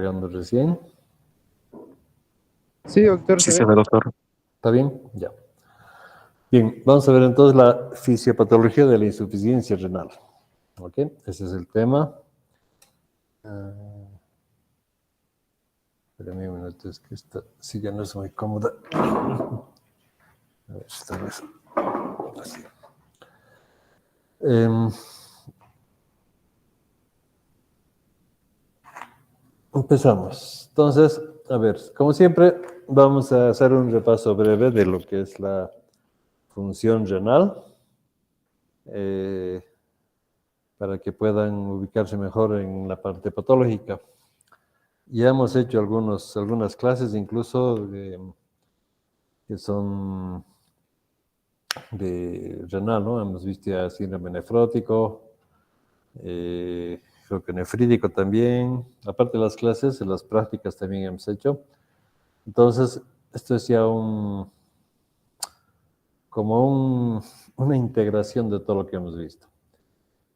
cargando recién. Sí, doctor. Sí se ve, doctor. ¿Está bien? Ya. Bien, vamos a ver entonces la fisiopatología de la insuficiencia renal. ¿Ok? Ese es el tema. Espérame un minuto, es que esta silla no es muy cómoda. A ver, esta vez. Así. Empezamos. Entonces, a ver, como siempre, vamos a hacer un repaso breve de lo que es la función renal, para que puedan ubicarse mejor en la parte patológica. Ya hemos hecho algunas clases, incluso que son de renal, ¿no? Hemos visto ya síndrome nefrótico, creo que nefrítico también. Aparte de las clases, en las prácticas también hemos hecho. Entonces, esto es ya una integración de todo lo que hemos visto.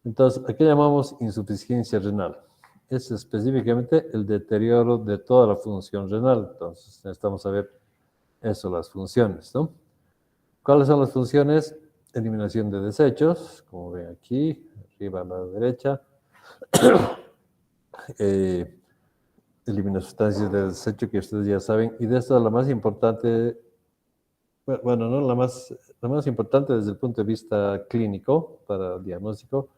Entonces, ¿a qué llamamos insuficiencia renal? Es específicamente el deterioro de toda la función renal. Entonces, necesitamos saber eso, las funciones, ¿no? ¿Cuáles son las funciones? Eliminación de desechos, como ven aquí, arriba a la derecha. Elimina sustancias de desecho que ustedes ya saben. Y de esto la más importante, bueno, no la más importante desde el punto de vista clínico para el diagnóstico,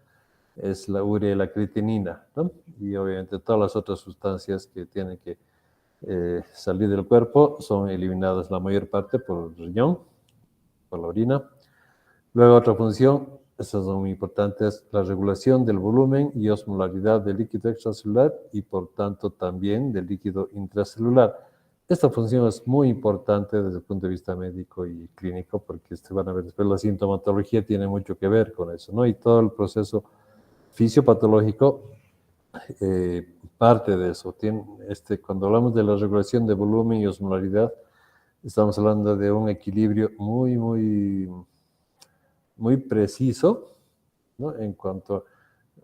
es la urea y la creatinina, ¿no? Y obviamente todas las otras sustancias que tienen que salir del cuerpo son eliminadas la mayor parte por el riñón, por la orina. Luego otra función, estas son muy importantes, la regulación del volumen y osmolaridad del líquido extracelular y por tanto también del líquido intracelular. Esta función es muy importante desde el punto de vista médico y clínico porque van a ver después la sintomatología tiene mucho que ver con eso, ¿no? Y todo el proceso fisiopatológico parte de eso. Cuando hablamos de la regulación de volumen y osmolaridad, estamos hablando de un equilibrio muy preciso, ¿no? En cuanto a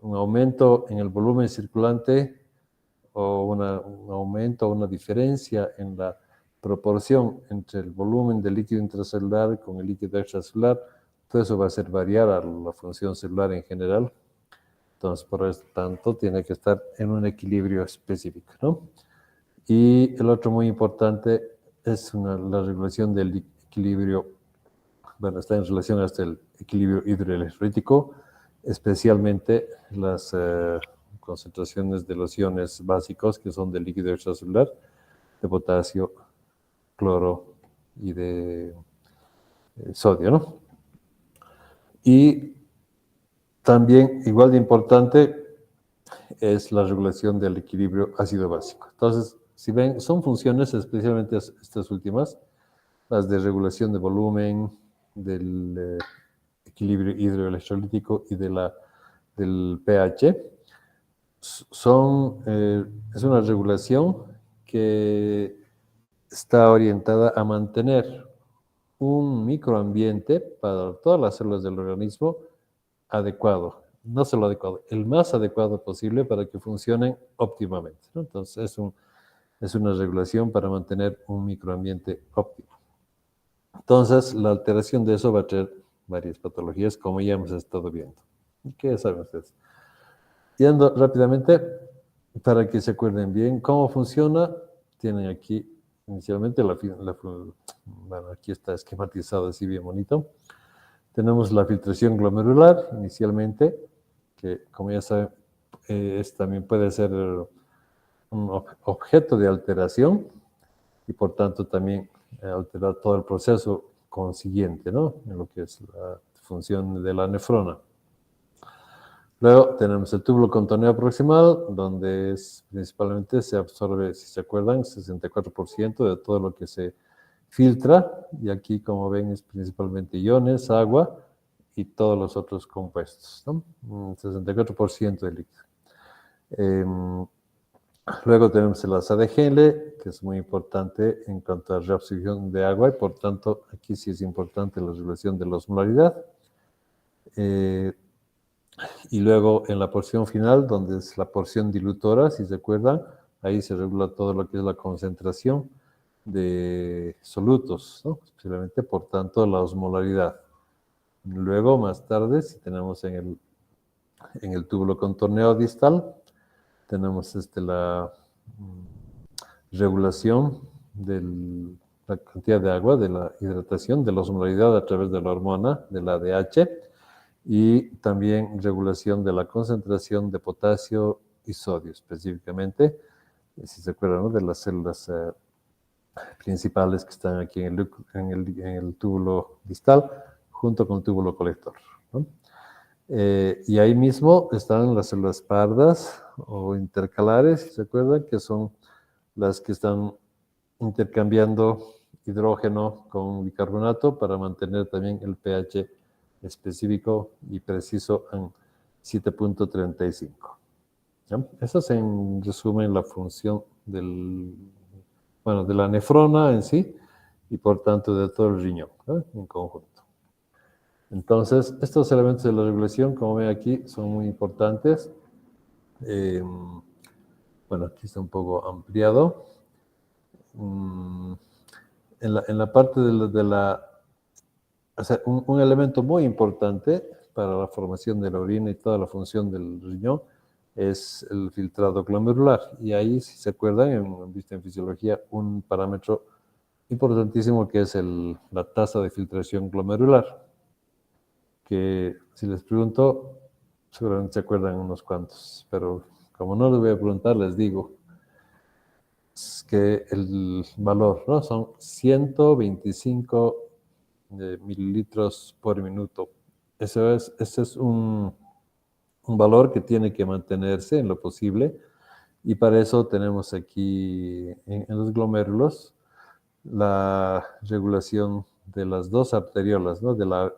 un aumento en el volumen circulante o un aumento o una diferencia en la proporción entre el volumen del líquido intracelular con el líquido extracelular, todo eso va a hacer variar a la función celular en general. Entonces, por eso tanto, tiene que estar en un equilibrio específico, ¿no? Y el otro muy importante es la regulación del equilibrio, bueno, está en relación hasta el equilibrio hidroelectrólico, especialmente las concentraciones de los iones básicos que son del líquido extracelular, de potasio, cloro y de sodio, ¿no? Y también, igual de importante, es la regulación del equilibrio ácido básico. Entonces, si ven, son funciones, especialmente estas últimas, las de regulación de volumen, del equilibrio hidroelectrolítico y del pH. Es una regulación que está orientada a mantener un microambiente para todas las células del organismo adecuado, no solo adecuado, el más adecuado posible para que funcionen óptimamente, ¿no? Entonces, es una regulación para mantener un microambiente óptimo. Entonces, la alteración de eso va a traer varias patologías, como ya hemos estado viendo. ¿Qué saben ustedes? Yendo rápidamente, para que se acuerden bien cómo funciona, tienen aquí inicialmente bueno, aquí está esquematizado así bien bonito. Tenemos la filtración glomerular inicialmente, que como ya saben, también puede ser un objeto de alteración y por tanto también alterar todo el proceso consiguiente, ¿no? En lo que es la función de la nefrona. Luego tenemos el túbulo contorneo proximal, donde principalmente se absorbe, si se acuerdan, 64% de todo lo que se filtra, y aquí, como ven, es principalmente iones, agua y todos los otros compuestos, ¿no? 64% de líquido. Luego tenemos el asa de Henle, que es muy importante en cuanto a reabsorción de agua, y por tanto, aquí sí es importante la regulación de la osmolaridad. Y luego en la porción final, donde es la porción dilutora, si se acuerdan, ahí se regula todo lo que es la concentración de solutos, ¿no? Especialmente, por tanto, la osmolaridad. Luego, más tarde, si tenemos en el túbulo contorneado distal, tenemos la regulación de la cantidad de agua, de la hidratación, de la osmolaridad a través de la hormona, de la ADH, y también regulación de la concentración de potasio y sodio, específicamente, si se acuerdan, ¿no?, de las células principales que están aquí en el túbulo distal, junto con el túbulo colector, ¿no? Y ahí mismo están las células pardas o intercalares, si se acuerdan, que son las que están intercambiando hidrógeno con bicarbonato para mantener también el pH específico y preciso en 7.35. ¿Ya? Esa es, en resumen, la función de la nefrona en sí y, por tanto, de todo el riñón, ¿no?, en conjunto. Entonces, estos elementos de la regulación, como ven aquí, son muy importantes. Bueno, aquí está un poco ampliado. En la parte o sea, un elemento muy importante para la formación de la orina y toda la función del riñón es el filtrado glomerular. Y ahí, si se acuerdan, han visto en fisiología un parámetro importantísimo que es la tasa de filtración glomerular, que si les pregunto, seguramente se acuerdan unos cuantos, pero como no les voy a preguntar, les digo que el valor, ¿no?, son 125 mililitros por minuto. Ese es un valor que tiene que mantenerse en lo posible, y para eso tenemos aquí en los glomérulos la regulación de las dos arteriolas, ¿no?, de la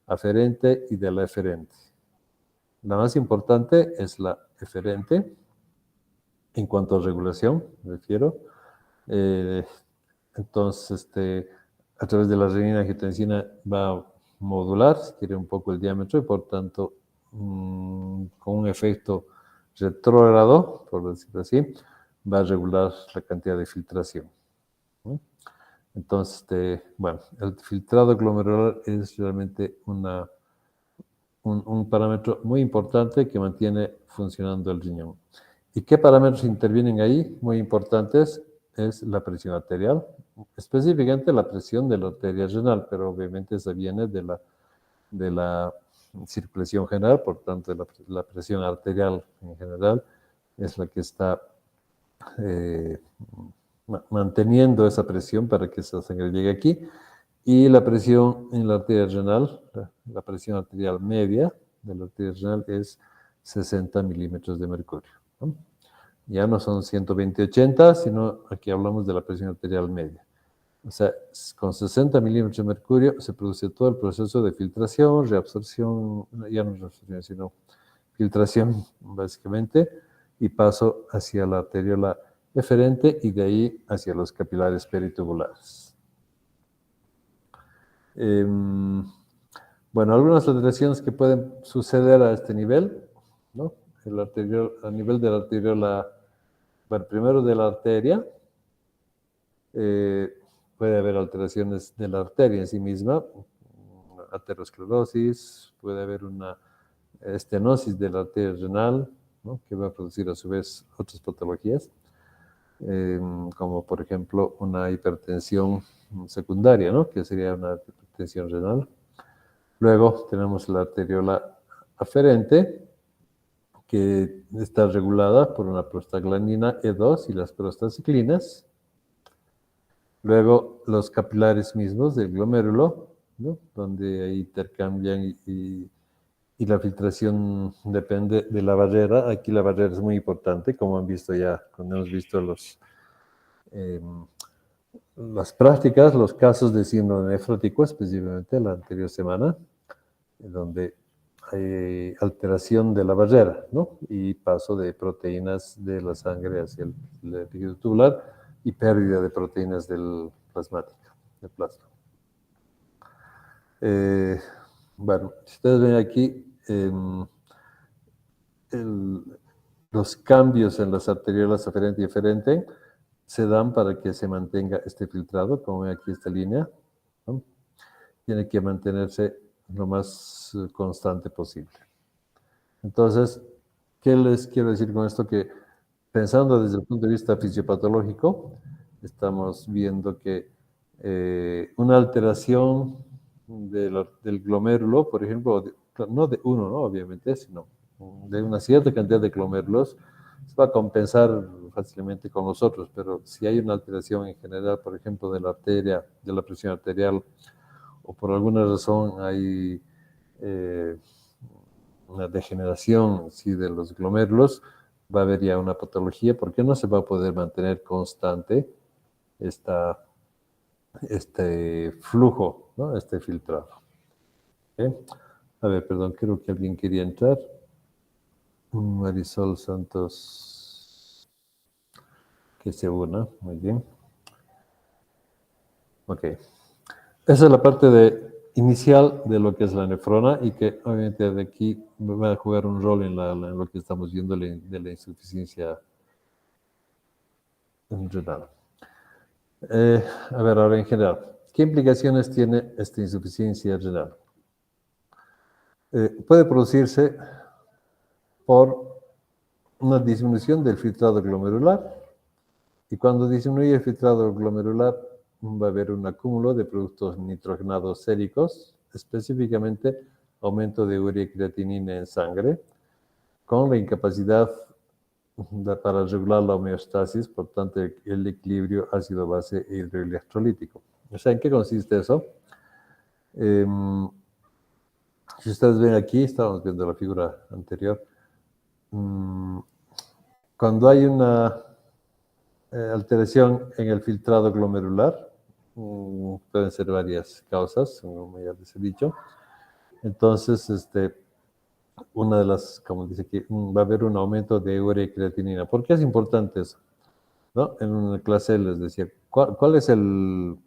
aferente y de la eferente. La más importante es la eferente, en cuanto a regulación, me refiero. Entonces, a través de la renina-angiotensina va a modular, si quiere, un poco el diámetro, y por tanto, con un efecto retrógrado, por decirlo así, va a regular la cantidad de filtración, ¿no? Entonces, bueno, el filtrado glomerular es realmente un parámetro muy importante que mantiene funcionando el riñón. ¿Y qué parámetros intervienen ahí? Muy importantes. Es la presión arterial, específicamente la presión de la arteria renal, pero obviamente esa viene de la circulación general, por tanto la presión arterial en general es la que está manteniendo esa presión para que esa sangre llegue aquí. Y la presión en la arteria renal, la presión arterial media de la arteria renal es 60 milímetros de mercurio, ¿no? Ya no son 120/80, sino aquí hablamos de la presión arterial media. O sea, con 60 milímetros de mercurio se produce todo el proceso de filtración, reabsorción, ya no reabsorción, sino filtración, básicamente, y paso hacia la arteriola eferente y de ahí hacia los capilares peritubulares. Bueno, algunas alteraciones que pueden suceder a este nivel, ¿no? A nivel de la arteriola, bueno, primero de la arteria, puede haber alteraciones de la arteria en sí misma, aterosclerosis, puede haber una estenosis de la arteria renal, ¿no?, que va a producir a su vez otras patologías, como por ejemplo una hipertensión secundaria, ¿no?, que sería una hipertensión renal. Luego tenemos la arteriola aferente, que está regulada por una prostaglandina E2 y las prostaciclinas. Luego los capilares mismos del glomérulo, ¿no?, donde ahí intercambian y la filtración depende de la barrera. Aquí la barrera es muy importante, como han visto ya cuando hemos visto las prácticas, los casos de síndrome nefrótico, específicamente la anterior semana, donde hay alteración de la barrera, ¿no?, y paso de proteínas de la sangre hacia el tejido tubular y pérdida de proteínas del plasmático, del plasma. Bueno, si ustedes ven aquí, los cambios en las arteriolas aferente y eferente se dan para que se mantenga este filtrado, como ven aquí esta línea, ¿no? Tiene que mantenerse lo más constante posible. Entonces, ¿qué les quiero decir con esto? Que pensando desde el punto de vista fisiopatológico, estamos viendo que una alteración del glomérulo, por ejemplo, no de uno, ¿no? Obviamente, sino de una cierta cantidad de glomérulos, se va a compensar fácilmente con los otros, pero si hay una alteración en general, por ejemplo, de la arteria, de la presión arterial, o por alguna razón hay una degeneración sí, de los glomérulos, va a haber ya una patología porque no se va a poder mantener constante este flujo, ¿no? Este filtrado. ¿Okay? A ver, perdón, creo que alguien quería entrar. Marisol Santos, que se una, muy bien. Ok. Esa es la parte inicial de lo que es la nefrona y que obviamente de aquí va a jugar un rol en lo que estamos viendo de la insuficiencia renal. A ver, ahora en general, ¿qué implicaciones tiene esta insuficiencia renal? Puede producirse por una disminución del filtrado glomerular y cuando disminuye el filtrado glomerular va a haber un acúmulo de productos nitrogenados séricos, específicamente aumento de urea y creatinina en sangre, con la incapacidad para regular la homeostasis, por tanto el equilibrio ácido-base e hidroelectrolítico. O sea, ¿en qué consiste eso? Si ustedes ven aquí, estábamos viendo la figura anterior, cuando hay una alteración en el filtrado glomerular, pueden ser varias causas, como ya les he dicho, entonces una de las, como dice aquí, va a haber un aumento de urea y creatinina. ¿Por qué es importante eso? ¿No? En una clase les decía, ¿cuál es el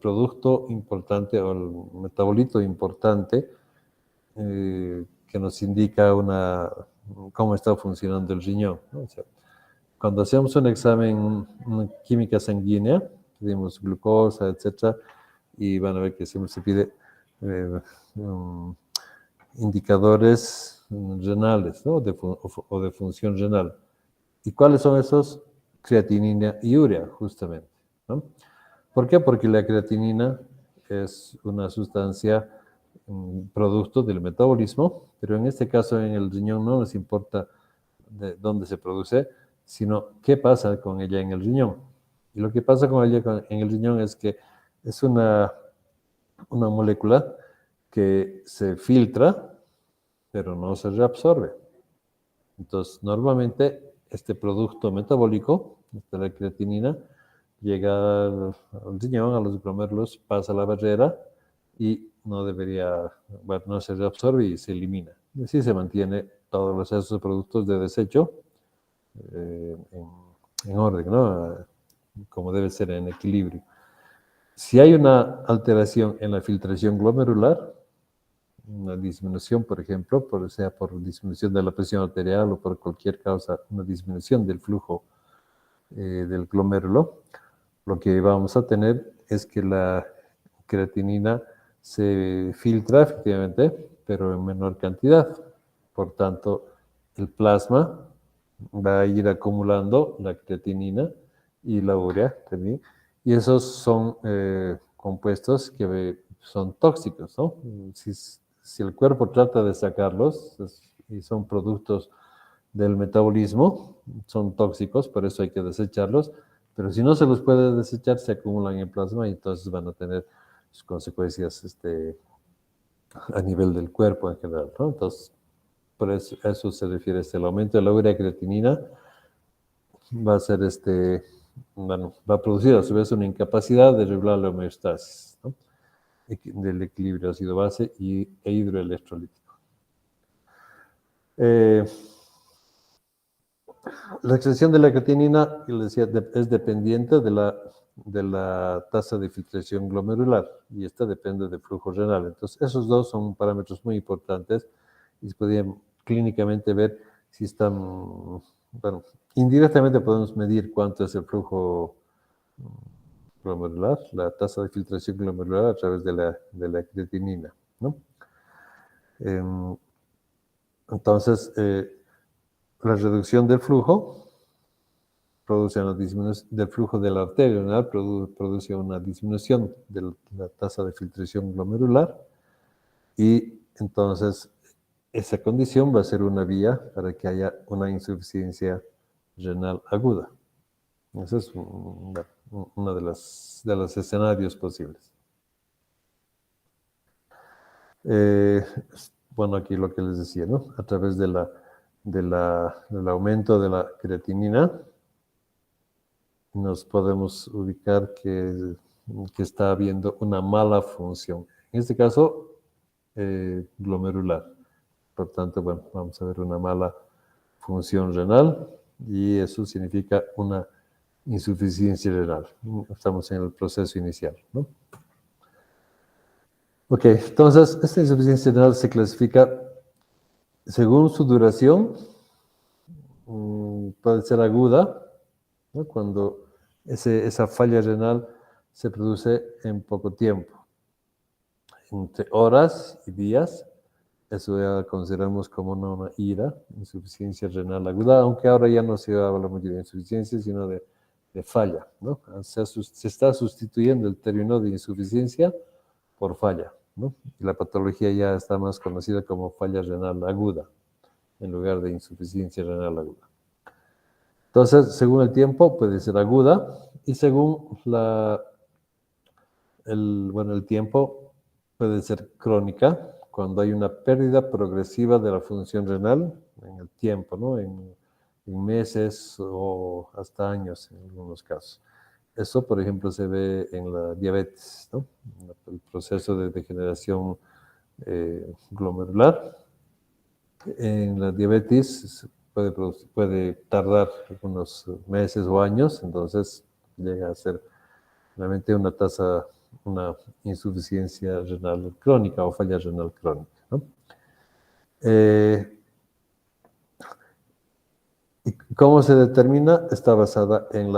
producto importante o el metabolito importante que nos indica cómo está funcionando el riñón, ¿no? O sea, cuando hacemos un examen, una química sanguínea, pedimos glucosa, etcétera, y van a ver que siempre se pide indicadores renales, ¿no? O de función renal. ¿Y cuáles son esos? Creatinina y urea, justamente, ¿no? ¿Por qué? Porque la creatinina es una sustancia, producto del metabolismo, pero en este caso en el riñón no nos importa de dónde se produce, sino qué pasa con ella en el riñón. Y lo que pasa con ella en el riñón es que es una molécula que se filtra, pero no se reabsorbe. Entonces, normalmente este producto metabólico, la creatinina, llega al riñón, a los glomérulos, pasa la barrera y no se reabsorbe y se elimina. Y así se mantiene todos esos productos de desecho en orden, ¿no? Como debe ser en equilibrio. Si hay una alteración en la filtración glomerular, una disminución, por ejemplo, sea por disminución de la presión arterial o por cualquier causa, una disminución del flujo del glomérulo, lo que vamos a tener es que la creatinina se filtra efectivamente, pero en menor cantidad. Por tanto, el plasma va a ir acumulando la creatinina y la urea también, y esos son compuestos que son tóxicos, ¿no? Si el cuerpo trata de sacarlos, y son productos del metabolismo, son tóxicos, por eso hay que desecharlos, pero si no se los puede desechar, se acumulan en plasma y entonces van a tener sus consecuencias a nivel del cuerpo en general, ¿no? Entonces, por eso se refiere el aumento de la urea creatinina va a ser bueno, va a producir a su vez una incapacidad de regular la homeostasis, ¿no? Del equilibrio ácido-base e hidroelectrolítico. La excreción de la creatinina, les decía, es dependiente de la tasa de filtración glomerular y esta depende del flujo renal. Entonces, esos dos son parámetros muy importantes y se podían clínicamente ver si están, bueno, indirectamente podemos medir cuánto es el flujo glomerular, la tasa de filtración glomerular a través de la creatinina, ¿no? Entonces, la reducción del flujo produce una disminución del flujo de la arteria renal, produce una disminución de la tasa de filtración glomerular y entonces esa condición va a ser una vía para que haya una insuficiencia renal aguda. Ese es uno de los escenarios posibles. Bueno, aquí lo que les decía, ¿no? A través del aumento de la creatinina, nos podemos ubicar que está habiendo una mala función. En este caso, glomerular. Por tanto, bueno, vamos a ver una mala función renal y eso significa una insuficiencia renal. Estamos en el proceso inicial, ¿no? Ok, entonces, esta insuficiencia renal se clasifica según su duración. Puede ser aguda, ¿no? Cuando esa falla renal se produce en poco tiempo, entre horas y días. Eso ya consideramos como una IRA, insuficiencia renal aguda, aunque ahora ya no se habla mucho de insuficiencia, sino de falla, ¿no? Se está sustituyendo el término de insuficiencia por falla, ¿no? Y la patología ya está más conocida como falla renal aguda, en lugar de insuficiencia renal aguda. Entonces, según el tiempo, puede ser aguda, y según el tiempo, puede ser crónica, cuando hay una pérdida progresiva de la función renal en el tiempo, ¿no? En meses o hasta años en algunos casos. Eso, por ejemplo, se ve en la diabetes, ¿no? El proceso de degeneración glomerular. En la diabetes puede tardar algunos meses o años, entonces llega a ser realmente una insuficiencia renal crónica o falla renal crónica, ¿no? ¿Y cómo se determina? Está basada en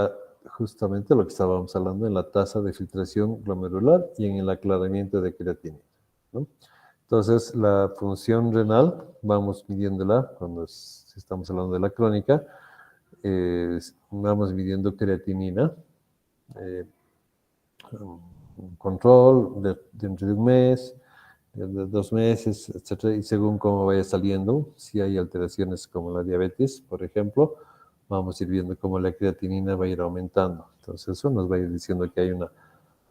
justamente lo que estábamos hablando, en la tasa de filtración glomerular y en el aclaramiento de creatinina, ¿no? Entonces, la función renal, vamos midiéndola cuando estamos hablando de la crónica, vamos midiendo creatinina, un control dentro de un mes, de 2 meses, etcétera, y según cómo vaya saliendo, si hay alteraciones como la diabetes, por ejemplo, vamos a ir viendo cómo la creatinina va a ir aumentando. Entonces, eso nos va a ir diciendo que hay una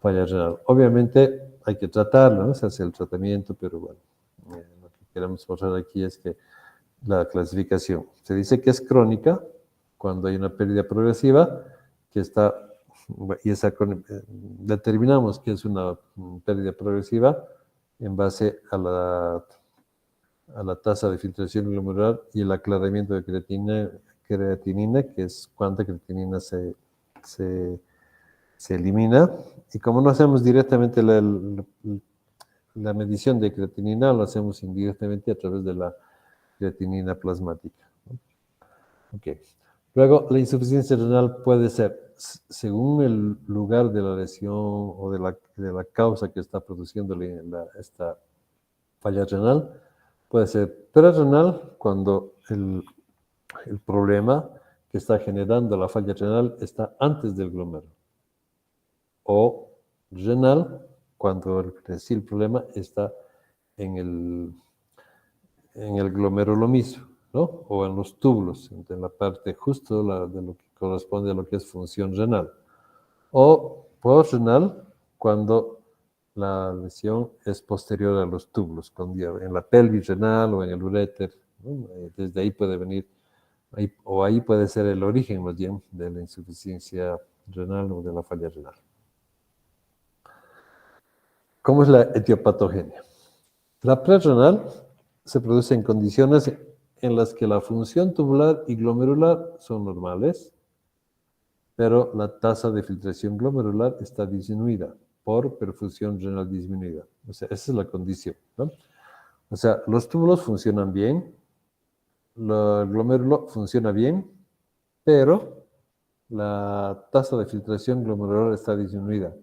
falla renal. Obviamente, hay que tratarlo, ¿no? Se hace el tratamiento, pero bueno, lo que queremos mostrar aquí es que la clasificación se dice que es crónica cuando hay una pérdida progresiva que está, y determinamos que es una pérdida progresiva en base a la tasa de filtración glomerular y el aclaramiento de creatinina, que es cuánta creatinina se elimina. Y como no hacemos directamente la medición de creatinina, lo hacemos indirectamente a través de la creatinina plasmática, ¿no? Okay. Luego, la insuficiencia renal puede ser, según el lugar de la lesión o de la causa que está produciendo esta falla renal, puede ser prerrenal cuando el problema que está generando la falla renal está antes del glomérulo, o renal cuando el problema está en el glomérulo mismo, ¿no? O en los túbulos, en la parte justo de lo que corresponde a lo que es función renal. O postrenal, cuando la lesión es posterior a los túbulos, en la pelvis renal o en el uréter, ¿no? Desde ahí puede venir, ahí puede ser el origen más bien de la insuficiencia renal o de la falla renal. ¿Cómo es la etiopatogenia? La prerrenal se produce en condiciones en las que la función tubular y glomerular son normales, pero la tasa de filtración glomerular está disminuida por perfusión renal disminuida. O sea, esa es la condición, ¿no? O sea, los túbulos funcionan bien, el glomérulo funciona bien, pero la tasa de filtración glomerular está disminuida.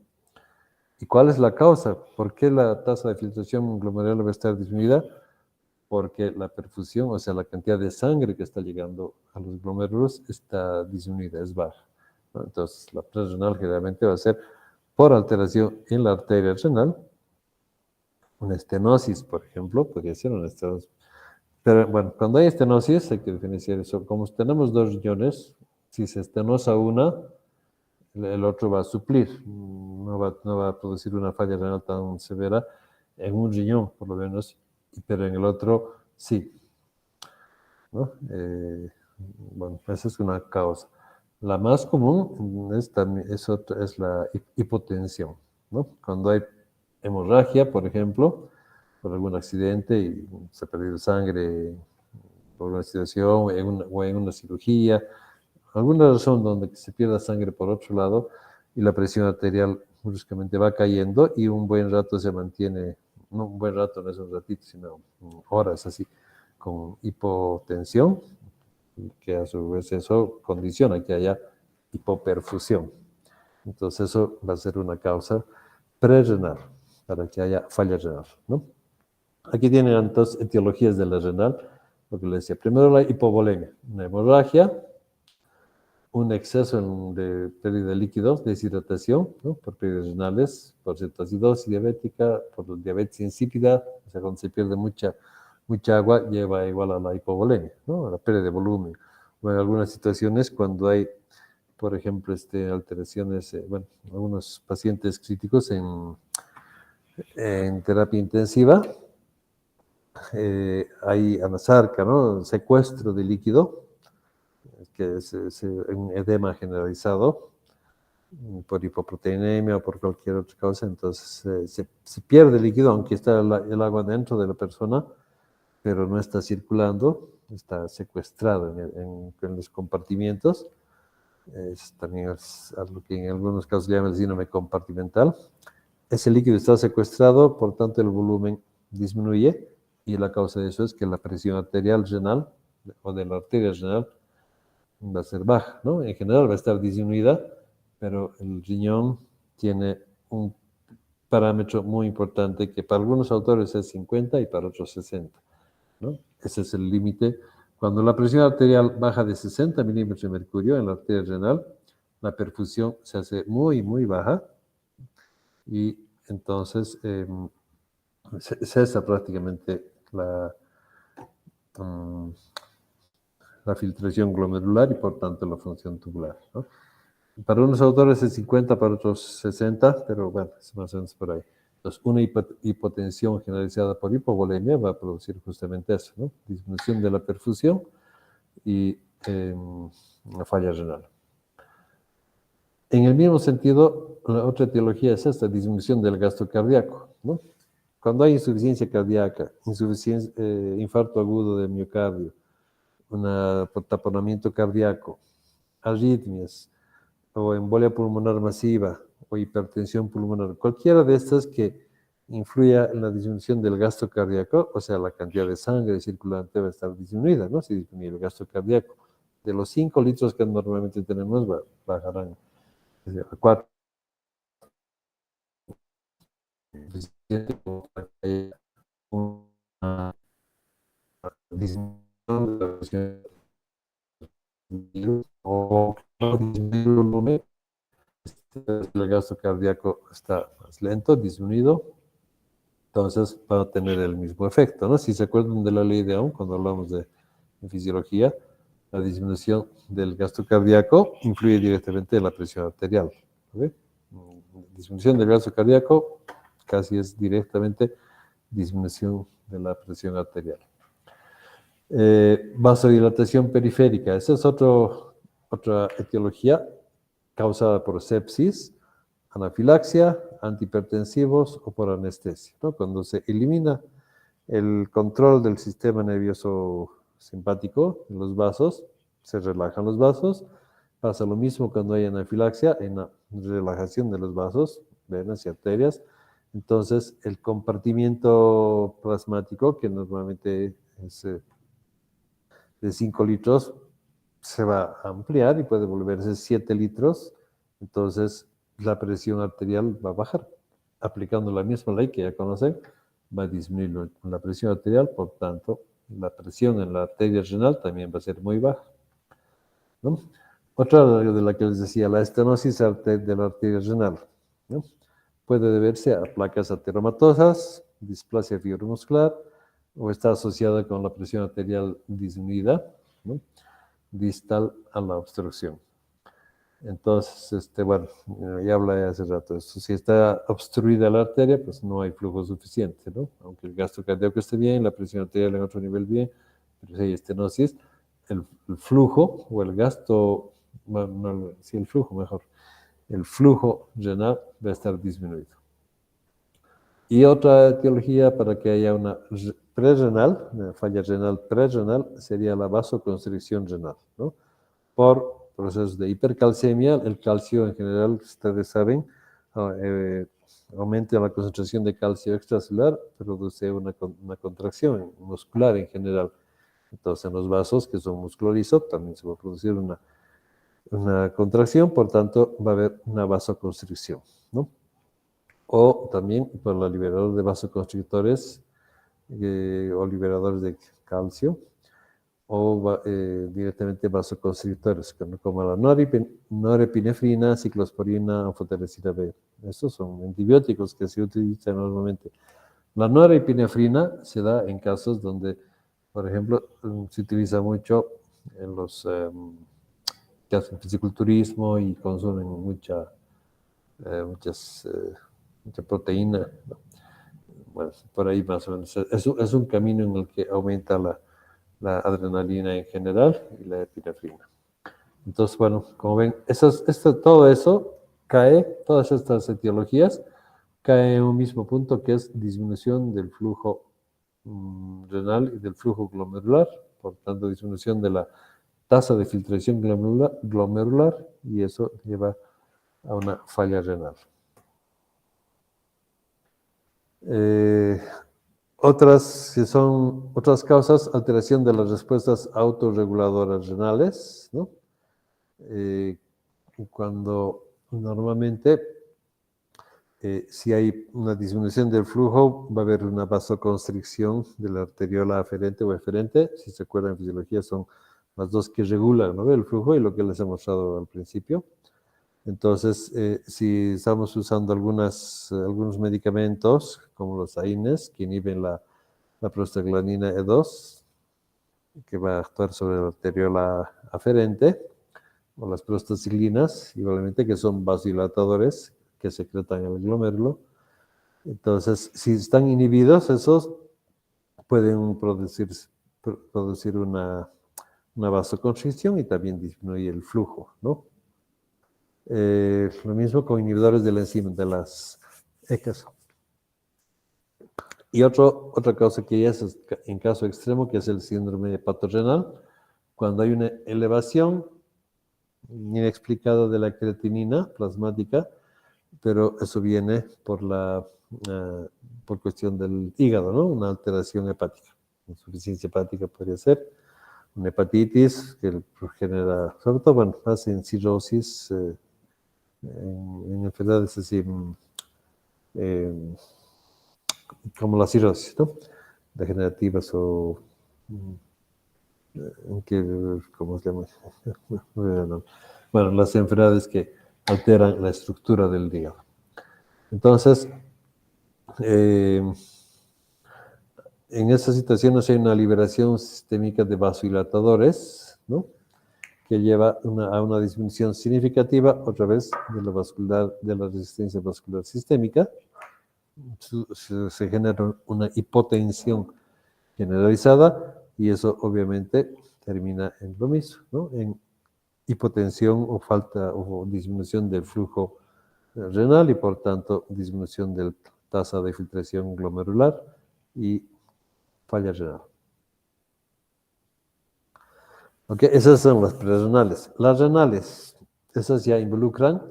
¿Y cuál es la causa? ¿Por qué la tasa de filtración glomerular va a estar disminuida? Porque la perfusión, o sea, la cantidad de sangre que está llegando a los glomérulos está disminuida, es baja, ¿no? Entonces, la prerrenal generalmente va a ser por alteración en la arteria renal, una estenosis, por ejemplo, podría ser una estenosis. Pero bueno, cuando hay estenosis hay que diferenciar eso. Como tenemos dos riñones, si se estenosa una, el otro va a suplir, no va a producir una falla renal tan severa en un riñón, por lo menos, pero en el otro sí, ¿no? Bueno, esa es una causa. La más común es la hipotensión, ¿no? Cuando hay hemorragia, por ejemplo, por algún accidente y se ha perdido sangre por una situación o en una cirugía, alguna razón donde se pierda sangre por otro lado y la presión arterial bruscamente va cayendo y un buen rato se mantiene, no un buen rato, no es un ratito, sino horas así, con hipotensión, que a su vez eso condiciona que haya hipoperfusión. Entonces eso va a ser una causa prerrenal para que haya falla renal, ¿no? Aquí tienen entonces etiologías de la renal, lo que les decía. Primero la hipovolemia, una hemorragia, un exceso de pérdida de líquidos, deshidratación, ¿no? Por pérdidas renales, por cetoacidosis diabética, por diabetes insípida, o sea, cuando se pierde mucha agua, lleva igual a la hipovolemia, ¿no? A la pérdida de volumen. O en algunas situaciones, cuando hay, por ejemplo, alteraciones, bueno, algunos pacientes críticos en terapia intensiva, hay anasarca, ¿no? Secuestro de líquido, que es un edema generalizado por hipoproteinemia o por cualquier otra causa, entonces se pierde líquido, aunque está el agua dentro de la persona, pero no está circulando, está secuestrado en los compartimientos. También es algo que en algunos casos se llama el síndrome compartimental. Ese líquido está secuestrado, por tanto el volumen disminuye y la causa de eso es que la presión arterial renal o de la arteria renal va a ser baja, ¿no? En general va a estar disminuida, pero el riñón tiene un parámetro muy importante que para algunos autores es 50 y para otros 60, ¿no? Ese es el límite. Cuando la presión arterial baja de 60 milímetros de mercurio en la arteria renal, la perfusión se hace muy, muy baja y entonces cesa prácticamente um, la filtración glomerular y por tanto la función tubular, ¿no? Para unos autores es 50, para otros 60, pero bueno, es más o menos por ahí. Entonces, una hipotensión generalizada por hipovolemia va a producir justamente eso, ¿no? Disminución de la perfusión y una falla renal. En el mismo sentido, la otra etiología es esta, disminución del gasto cardíaco, ¿no? Cuando hay insuficiencia cardíaca, infarto agudo del miocardio, un taponamiento cardíaco, arritmias, o embolia pulmonar masiva, o hipertensión pulmonar, cualquiera de estas que influya en la disminución del gasto cardíaco, o sea, la cantidad de sangre circulante va a estar disminuida, ¿no? Si disminuye el gasto cardíaco. De los 5 litros que normalmente tenemos, bajarán a 4. Una disminución de la presión o disminuir el volumen, el gasto cardíaco está más lento, disminuido, entonces van a tener el mismo efecto, ¿no? Si se acuerdan de la ley de Ohm, cuando hablamos de fisiología, la disminución del gasto cardíaco influye directamente en la presión arterial, ¿okay? Disminución del gasto cardíaco casi es directamente disminución de la presión arterial. Vasodilatación periférica, esa es otra etiología causada por sepsis, anafilaxia, antihipertensivos o por anestesia, ¿no? Cuando se elimina el control del sistema nervioso simpático en los vasos, se relajan los vasos. Pasa lo mismo cuando hay anafilaxia, en la relajación de los vasos, venas y arterias. Entonces, el compartimiento plasmático, que normalmente es de 5 litros se va a ampliar y puede volverse 7 litros, entonces la presión arterial va a bajar. Aplicando la misma ley que ya conocen, va a disminuir la presión arterial, por tanto, la presión en la arteria renal también va a ser muy baja, ¿no? Otra de la que les decía, la estenosis de la arteria renal, ¿no? Puede deberse a placas ateromatosas, displasia fibromuscular, o está asociada con la presión arterial disminuida, ¿no? Distal a la obstrucción. Entonces, bueno, ya hablé hace rato de esto. Si está obstruida la arteria, pues no hay flujo suficiente, ¿no? Aunque el gasto cardíaco esté bien, la presión arterial en otro nivel bien, pero si hay estenosis, el flujo o el gasto, bueno, no, sí, el flujo mejor, el flujo renal va a estar disminuido. Y otra etiología para que haya una prerrenal, una falla renal prerrenal, sería la vasoconstricción renal, ¿no? Por procesos de hipercalcemia, el calcio en general, ustedes saben, aumenta la concentración de calcio extracelular, produce una contracción muscular en general. Entonces, en los vasos que son muscularizados también se va a producir una contracción, por tanto, va a haber una vasoconstricción, ¿no? O también por la liberador de vasoconstrictores o liberadores de calcio, o directamente vasoconstrictores, como la norepinefrina, ciclosporina, anfotericina B. Estos son antibióticos que se utilizan normalmente. La norepinefrina se da en casos donde, por ejemplo, se utiliza mucho en los que hacen fisiculturismo y consumen mucha proteína, ¿no? Bueno, por ahí más o menos. Es un camino en el que aumenta la adrenalina en general y la epinefrina. Entonces, bueno, como ven, todo eso cae, todas estas etiologías caen en un mismo punto que es disminución del flujo renal y del flujo glomerular, por tanto, disminución de la tasa de filtración glomerular y eso lleva a una falla renal. Otras causas, alteración de las respuestas autorreguladoras renales, ¿no? Cuando normalmente, si hay una disminución del flujo, va a haber una vasoconstricción de la arteriola aferente o eferente. Si se acuerdan, en fisiología son las dos que regulan, ¿no?, el flujo y lo que les he mostrado al principio. Entonces, si estamos usando algunos medicamentos, como los AINES, que inhiben la prostaglandina E2, que va a actuar sobre la arteriola aferente, o las prostacilinas, igualmente, que son vasodilatadores que secretan el glomérulo. Entonces, si están inhibidos, esos pueden producir una vasoconstricción y también disminuir el flujo, ¿no? Lo mismo con inhibidores de la enzima de las ECAs. Y otra causa que ya es en caso extremo, que es el síndrome hepatorenal, cuando hay una elevación inexplicada de la creatinina plasmática, pero eso viene por cuestión del hígado, ¿no? Una alteración hepática. Insuficiencia hepática podría ser, una hepatitis que genera, sobre todo, bueno, más en cirrosis, en enfermedades así, como la cirrosis, ¿no? Degenerativas o, ¿cómo se llama? Bueno, las enfermedades que alteran la estructura del hígado. Entonces, en esas situaciones hay una liberación sistémica de vasodilatadores, ¿no?, que lleva a una disminución significativa, otra vez, de la resistencia vascular sistémica. Se genera una hipotensión generalizada y eso obviamente termina en lo mismo, ¿no?, en hipotensión o falta o disminución del flujo renal y por tanto disminución de la tasa de filtración glomerular y falla renal. Ok, esas son las prerrenales. Las renales, esas ya involucran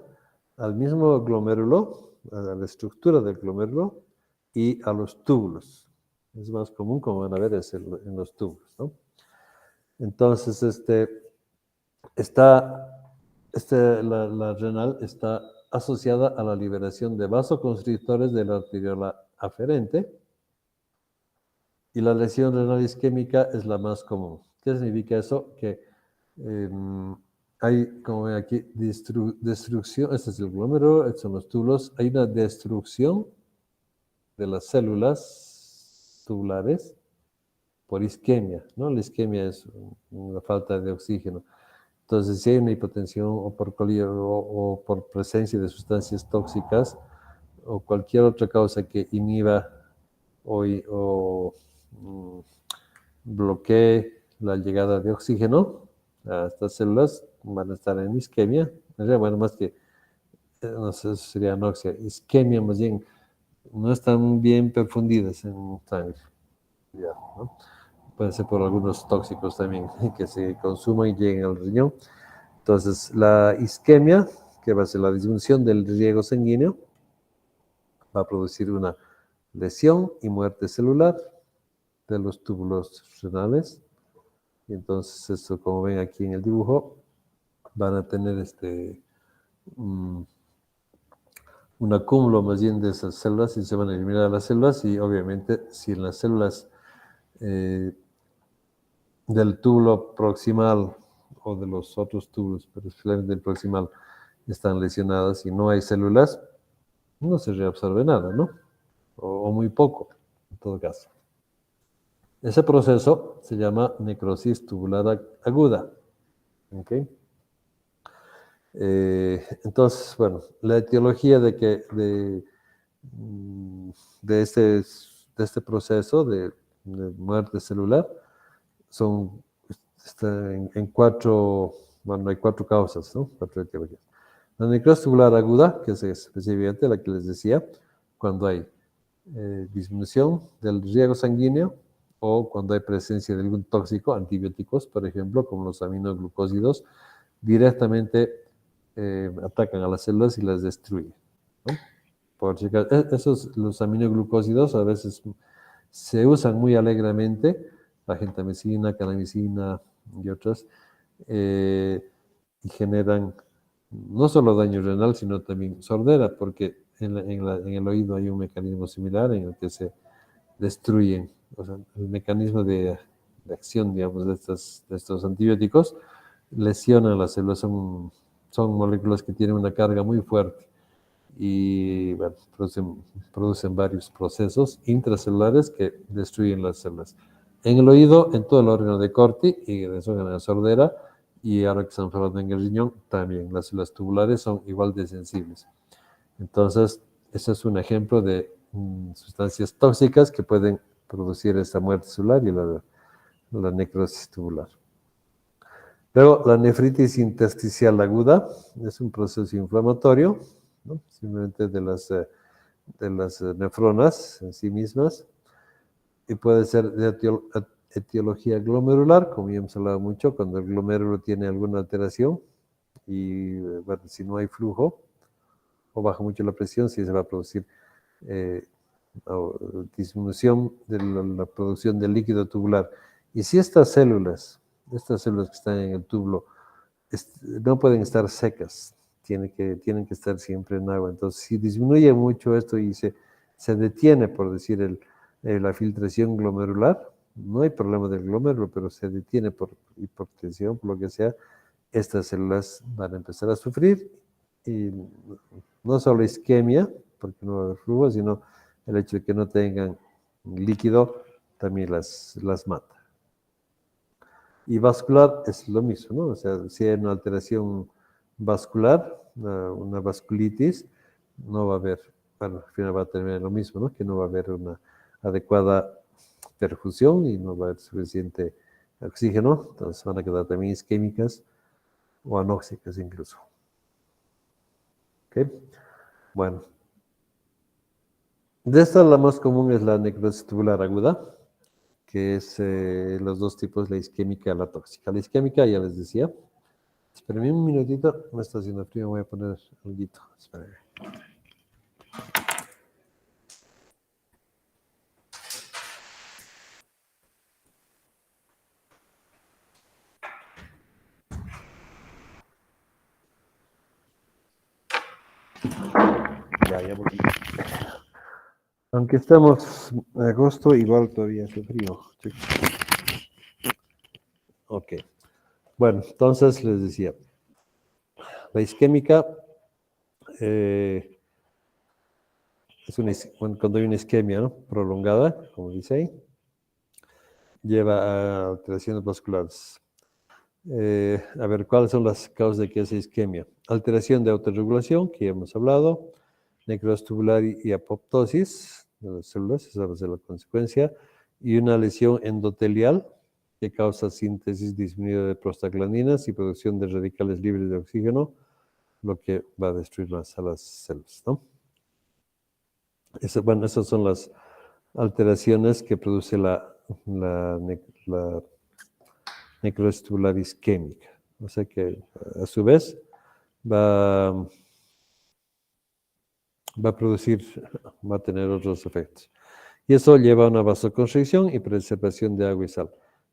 al mismo glomérulo, a la estructura del glomérulo y a los túbulos. Es más común, como van a ver, es en los túbulos, ¿no? Entonces, la renal está asociada a la liberación de vasoconstrictores de la arteriola aferente y la lesión renal isquémica es la más común. ¿Qué significa eso? Que hay, como ven aquí, destrucción, este es el glomérulo, estos son los túbulos, hay una destrucción de las células tubulares por isquemia, ¿no? La isquemia es una falta de oxígeno. Entonces, si hay una hipotensión o por presencia de sustancias tóxicas o cualquier otra causa que inhiba o bloquee la llegada de oxígeno a estas células, van a estar en isquemia. Bueno, más que, no sé, eso sería anoxia. Isquemia, más bien, no están bien perfundidas en sangre. Ya, ¿no? Puede ser por algunos tóxicos también que se consuman y lleguen al riñón. Entonces, la isquemia, que va a ser la disminución del riego sanguíneo, va a producir una lesión y muerte celular de los túbulos renales. Y entonces, esto, como ven aquí en el dibujo, van a tener un acúmulo más bien de esas células y se van a eliminar las células. Y obviamente, si en las células del túbulo proximal o de los otros túbulos, pero especialmente del proximal, están lesionadas y no hay células, no se reabsorbe nada, ¿no? O muy poco, en todo caso. Ese proceso se llama necrosis tubular aguda. ¿Okay? Entonces, bueno, la etiología de este proceso de muerte celular está en cuatro, bueno, hay cuatro causas, ¿no? Cuatro etiologías. La necrosis tubular aguda, que es específicamente la que les decía, cuando hay disminución del riego sanguíneo o cuando hay presencia de algún tóxico, antibióticos, por ejemplo, como los aminoglucósidos, directamente atacan a las células y las destruyen, ¿no? Los aminoglucósidos a veces se usan muy alegremente, la gentamicina, kanamicina y otras, y generan no solo daño renal, sino también sordera, porque en el oído hay un mecanismo similar en el que se destruyen, o sea, el mecanismo de acción, digamos, de estos antibióticos lesionan las células, son moléculas que tienen una carga muy fuerte y bueno, producen varios procesos intracelulares que destruyen las células. En el oído, en todo el órgano de Corti y de la sordera, y ahora que estamos hablando en el riñón, también las células tubulares son igual de sensibles. Entonces, ese es un ejemplo de sustancias tóxicas que pueden producir esta muerte celular y la necrosis tubular. Luego, la nefritis intersticial aguda es un proceso inflamatorio, ¿no? Simplemente de las nefronas en sí mismas, y puede ser de etiología glomerular, como ya hemos hablado mucho, cuando el glomérulo tiene alguna alteración, y bueno, si no hay flujo o baja mucho la presión, sí se va a producir disminución de la producción del líquido tubular. Y si estas células que están en el túbulo, no pueden estar secas, tienen que estar siempre en agua. Entonces, si disminuye mucho esto y se detiene, por decir, la filtración glomerular, no hay problema del glomérulo, pero se detiene por hipotensión, por lo que sea, estas células van a empezar a sufrir y no solo isquemia, porque no va a haber flujo, sino el hecho de que no tengan líquido también las mata. Y vascular es lo mismo, ¿no? O sea, si hay una alteración vascular, una vasculitis, no va a haber, bueno, al final va a terminar lo mismo, ¿no? Que no va a haber una adecuada perfusión y no va a haber suficiente oxígeno, entonces van a quedar también isquémicas o anóxicas incluso. ¿Ok? Bueno. De estas la más común es la necrosis tubular aguda, que es los dos tipos, la isquémica y la tóxica. La isquémica, ya les decía. Espérenme un minutito, me está haciendo frío, voy a poner algo. Espérenme. Ya volví. Aunque estamos en agosto, igual todavía hace frío. Ok. Bueno, entonces les decía, la isquémica es cuando hay una isquemia, ¿no?, prolongada, como dice ahí, lleva a alteraciones vasculares. A ver, ¿cuáles son las causas de que esa isquemia? Alteración de autorregulación, que ya hemos hablado, necrosis tubular y apoptosis de las células, esa va a ser la consecuencia, y una lesión endotelial que causa síntesis disminuida de prostaglandinas y producción de radicales libres de oxígeno, lo que va a destruir más a las células, ¿no? Bueno, esas son las alteraciones que produce la necrosis tubular isquémica. O sea que, a su vez, va a tener otros efectos. Y eso lleva a una vasoconstricción y preservación de agua y sal.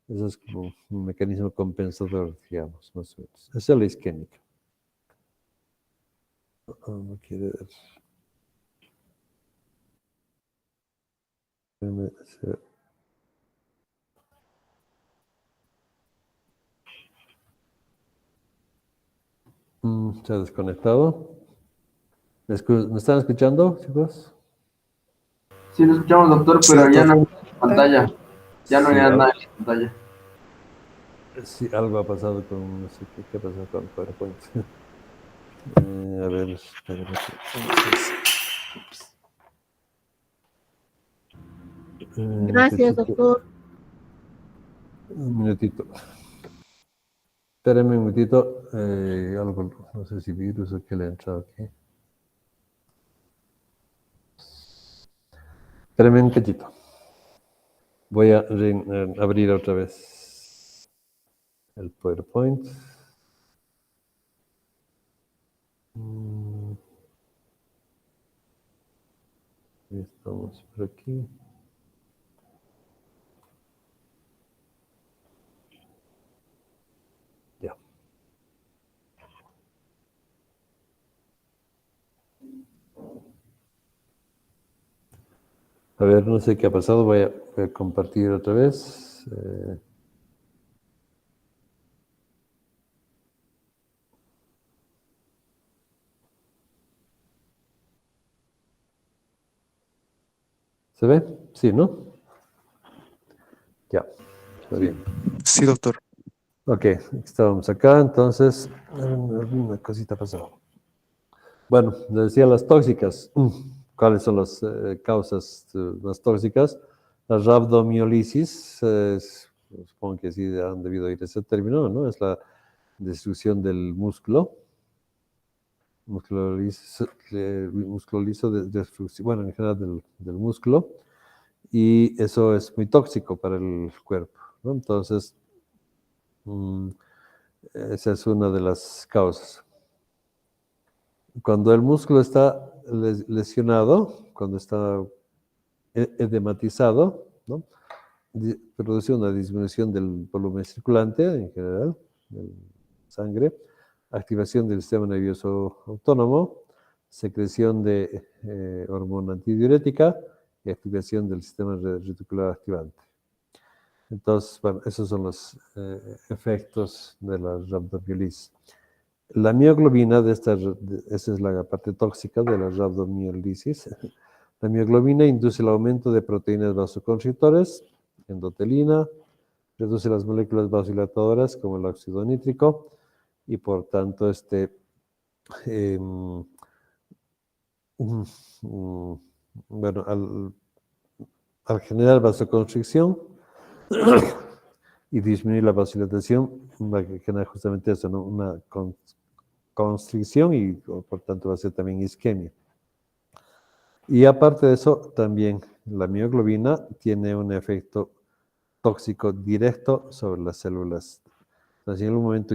Eso es como un mecanismo compensador, digamos, más o menos. Esa es la isquémica. No quiere ver. Se ha desconectado. ¿Me están escuchando, chicos? Sí, lo escuchamos, doctor, Sí, pero ya no doctor. hay pantalla. Ya no hay Sí, nada en pantalla. sí, algo ha pasado con, no sé qué ha pasado con PowerPoint. A ver, espérame. Gracias, doctor. Un minutito. Espérame un minutito. Algo, no sé si virus o qué le ha entrado aquí. Espérame un cachito. Voy a abrir otra vez el PowerPoint. Estamos por aquí. Ya. A ver, no sé qué ha pasado. Voy a compartir otra vez. ¿Se ve? Sí, ¿no? Ya, está bien. Sí, doctor. Ok, estábamos acá, entonces, una cosita pasó. Bueno, les decía las tóxicas. ¿Cuáles son las causas más tóxicas? La rhabdomiolisis, supongo que sí han debido oír ese término, ¿no? Es la destrucción del músculo. Músculo liso, destrucción, bueno, en general del músculo. Y eso es muy tóxico para el cuerpo, ¿no? Entonces, esa es una de las causas. Cuando el músculo está lesionado, cuando está edematizado, ¿no?, produce una disminución del volumen circulante en general, de sangre, activación del sistema nervioso autónomo, secreción de hormona antidiurética y activación del sistema reticular activante. Entonces, bueno, esos son los efectos de la rhabdomiolisis. La mioglobina, esa es la parte tóxica de la rhabdomiolisis. La mioglobina induce el aumento de proteínas vasoconstrictores, endotelina, reduce las moléculas vasodilatadoras como el óxido nítrico y por tanto bueno, al generar vasoconstricción y disminuir la vasodilatación, va a generar justamente eso, ¿no?, una constricción y por tanto va a ser también isquemia. Y aparte de eso, también la mioglobina tiene un efecto tóxico directo sobre las células. Entonces, en algún momento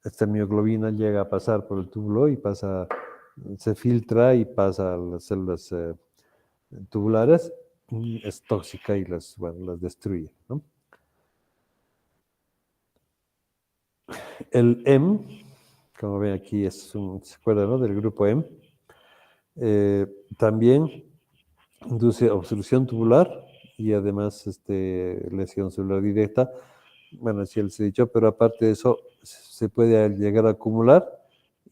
esta mioglobina llega a pasar por el túbulo y se filtra y pasa a las células tubulares, y es tóxica y las destruye, ¿no? El Como ven aquí, ¿se acuerdan, no? Del grupo M. También induce obstrucción tubular y además lesión celular directa. Bueno, sí les he dicho, pero aparte de eso, se puede llegar a acumular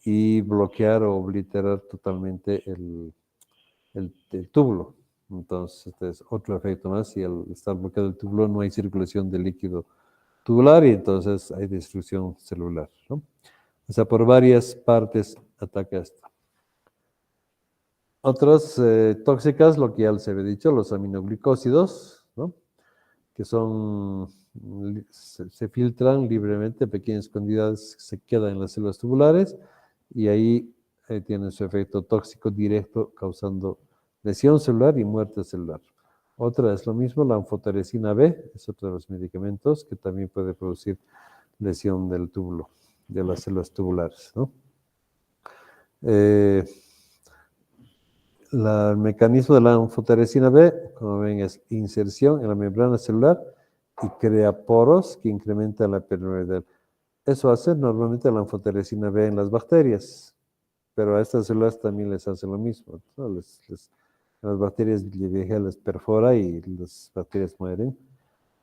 y bloquear o obliterar totalmente el túbulo. Entonces, este es otro efecto más. Si al estar bloqueado el túbulo, no hay circulación de líquido tubular y entonces hay destrucción celular, ¿no? O sea, por varias partes ataca esto. Otras tóxicas, lo que ya les había dicho, los aminoglicósidos, ¿no? Que se filtran libremente, pequeñas cantidades se quedan en las células tubulares y ahí tienen su efecto tóxico directo causando lesión celular y muerte celular. Otra es lo mismo, la anfoteresina B, es otro de los medicamentos que también puede producir lesión del túbulo, de las células tubulares, ¿no? El mecanismo de la anfoteresina B, como ven, es inserción en la membrana celular y crea poros que incrementan la permeabilidad. Eso hace normalmente la anfoteresina B en las bacterias, pero a estas células también les hace lo mismo, ¿no? Las bacterias viejas les perfora y las bacterias mueren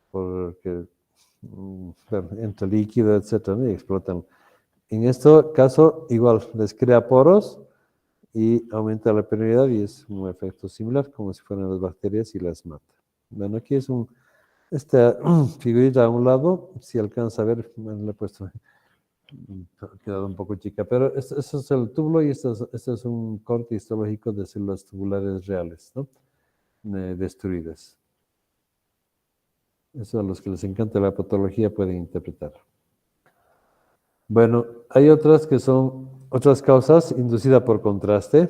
porque bueno, entra líquido, etcétera, ¿no? Y explotan. En este caso, igual, les crea poros y aumenta la permeabilidad y es un efecto similar como si fueran las bacterias y las mata. Bueno, aquí es esta figurita a un lado, si alcanza a ver, bueno, le he puesto, ha quedado un poco chica, pero este es el túbulo y este es un corte histológico de células tubulares reales, ¿no? Destruidas. Eso a los que les encanta la patología pueden interpretar. Bueno, hay otras que son otras causas inducidas por contraste,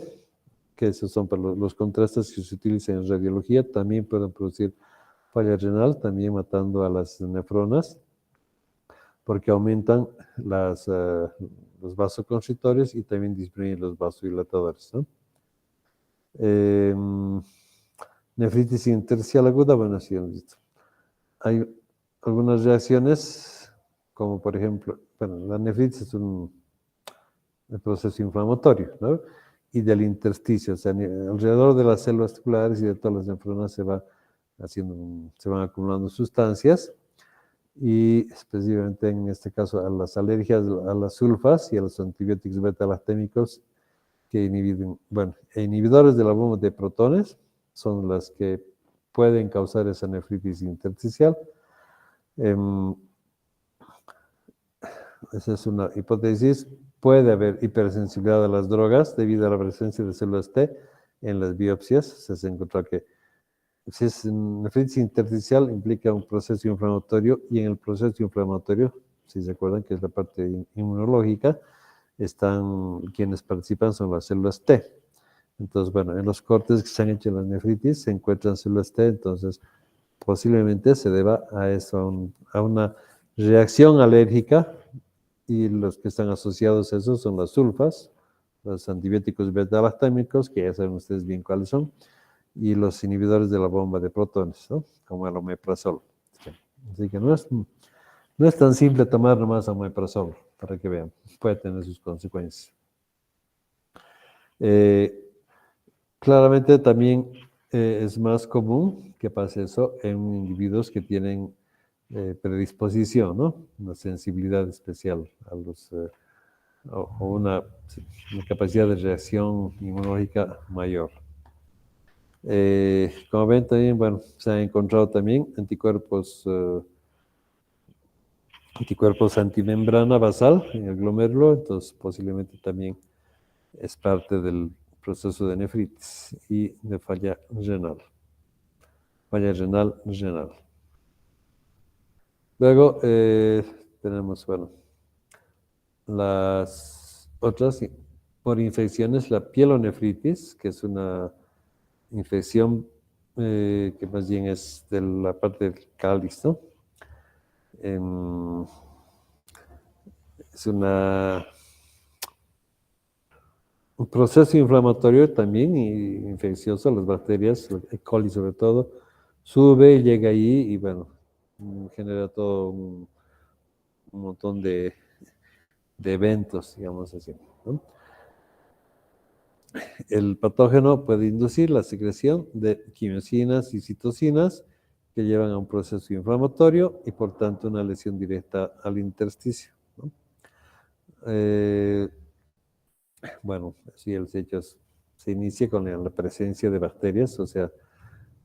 que esos son para los contrastes que se utilizan en radiología, también pueden producir falla renal, también matando a las nefronas, porque aumentan los vasoconstrictores y también disminuyen los vasodilatadores, ¿no? Nefritis intersticial aguda, bueno, sí, hemos visto. Hay algunas reacciones, como por ejemplo, bueno, la nefritis es un proceso inflamatorio, ¿no? Y del intersticio, o sea, alrededor de las células tubulares y de todas las nefronas se van acumulando sustancias y específicamente en este caso a las alergias a las sulfas y a los antibióticos beta-lactémicos que inhibidores de la bomba de protones son las que pueden causar esa nefritis intersticial. Esa es una hipótesis. Puede haber hipersensibilidad a las drogas debido a la presencia de células T en las biopsias. Se encontró que si es nefritis intersticial implica un proceso inflamatorio y en el proceso inflamatorio, si se acuerdan que es la parte inmunológica, quienes participan son las células T. Entonces, bueno, en los cortes que se han hecho en las nefritis se encuentran células T, entonces posiblemente se deba a eso, a una reacción alérgica y los que están asociados a eso son las sulfas, los antibióticos beta-lactámicos, que ya saben ustedes bien cuáles son, y los inhibidores de la bomba de protones, ¿no? Como el omeprazol. Así que no es tan simple tomar nomás omeprazol, para que vean, puede tener sus consecuencias. Claramente también es más común que pase eso en individuos que tienen predisposición, ¿no? Una sensibilidad especial a o una capacidad de reacción inmunológica mayor. Como ven también, bueno, se han encontrado también anticuerpos antimembrana basal en el glomérulo, entonces posiblemente también es parte del proceso de nefritis y de falla renal. Falla renal. Luego tenemos, bueno, las otras por infecciones, la pielonefritis, que es una infección que más bien es de la parte del cáliz, ¿no? Es un proceso inflamatorio también y infeccioso, las bacterias, E. coli sobre todo, sube, llega ahí y bueno, genera todo un montón de de eventos, digamos así, ¿no? El patógeno puede inducir la secreción de quimiosinas y citocinas que llevan a un proceso inflamatorio y por tanto una lesión directa al intersticio, ¿no? Bueno, así los hechos se inicia con la presencia de bacterias, o sea,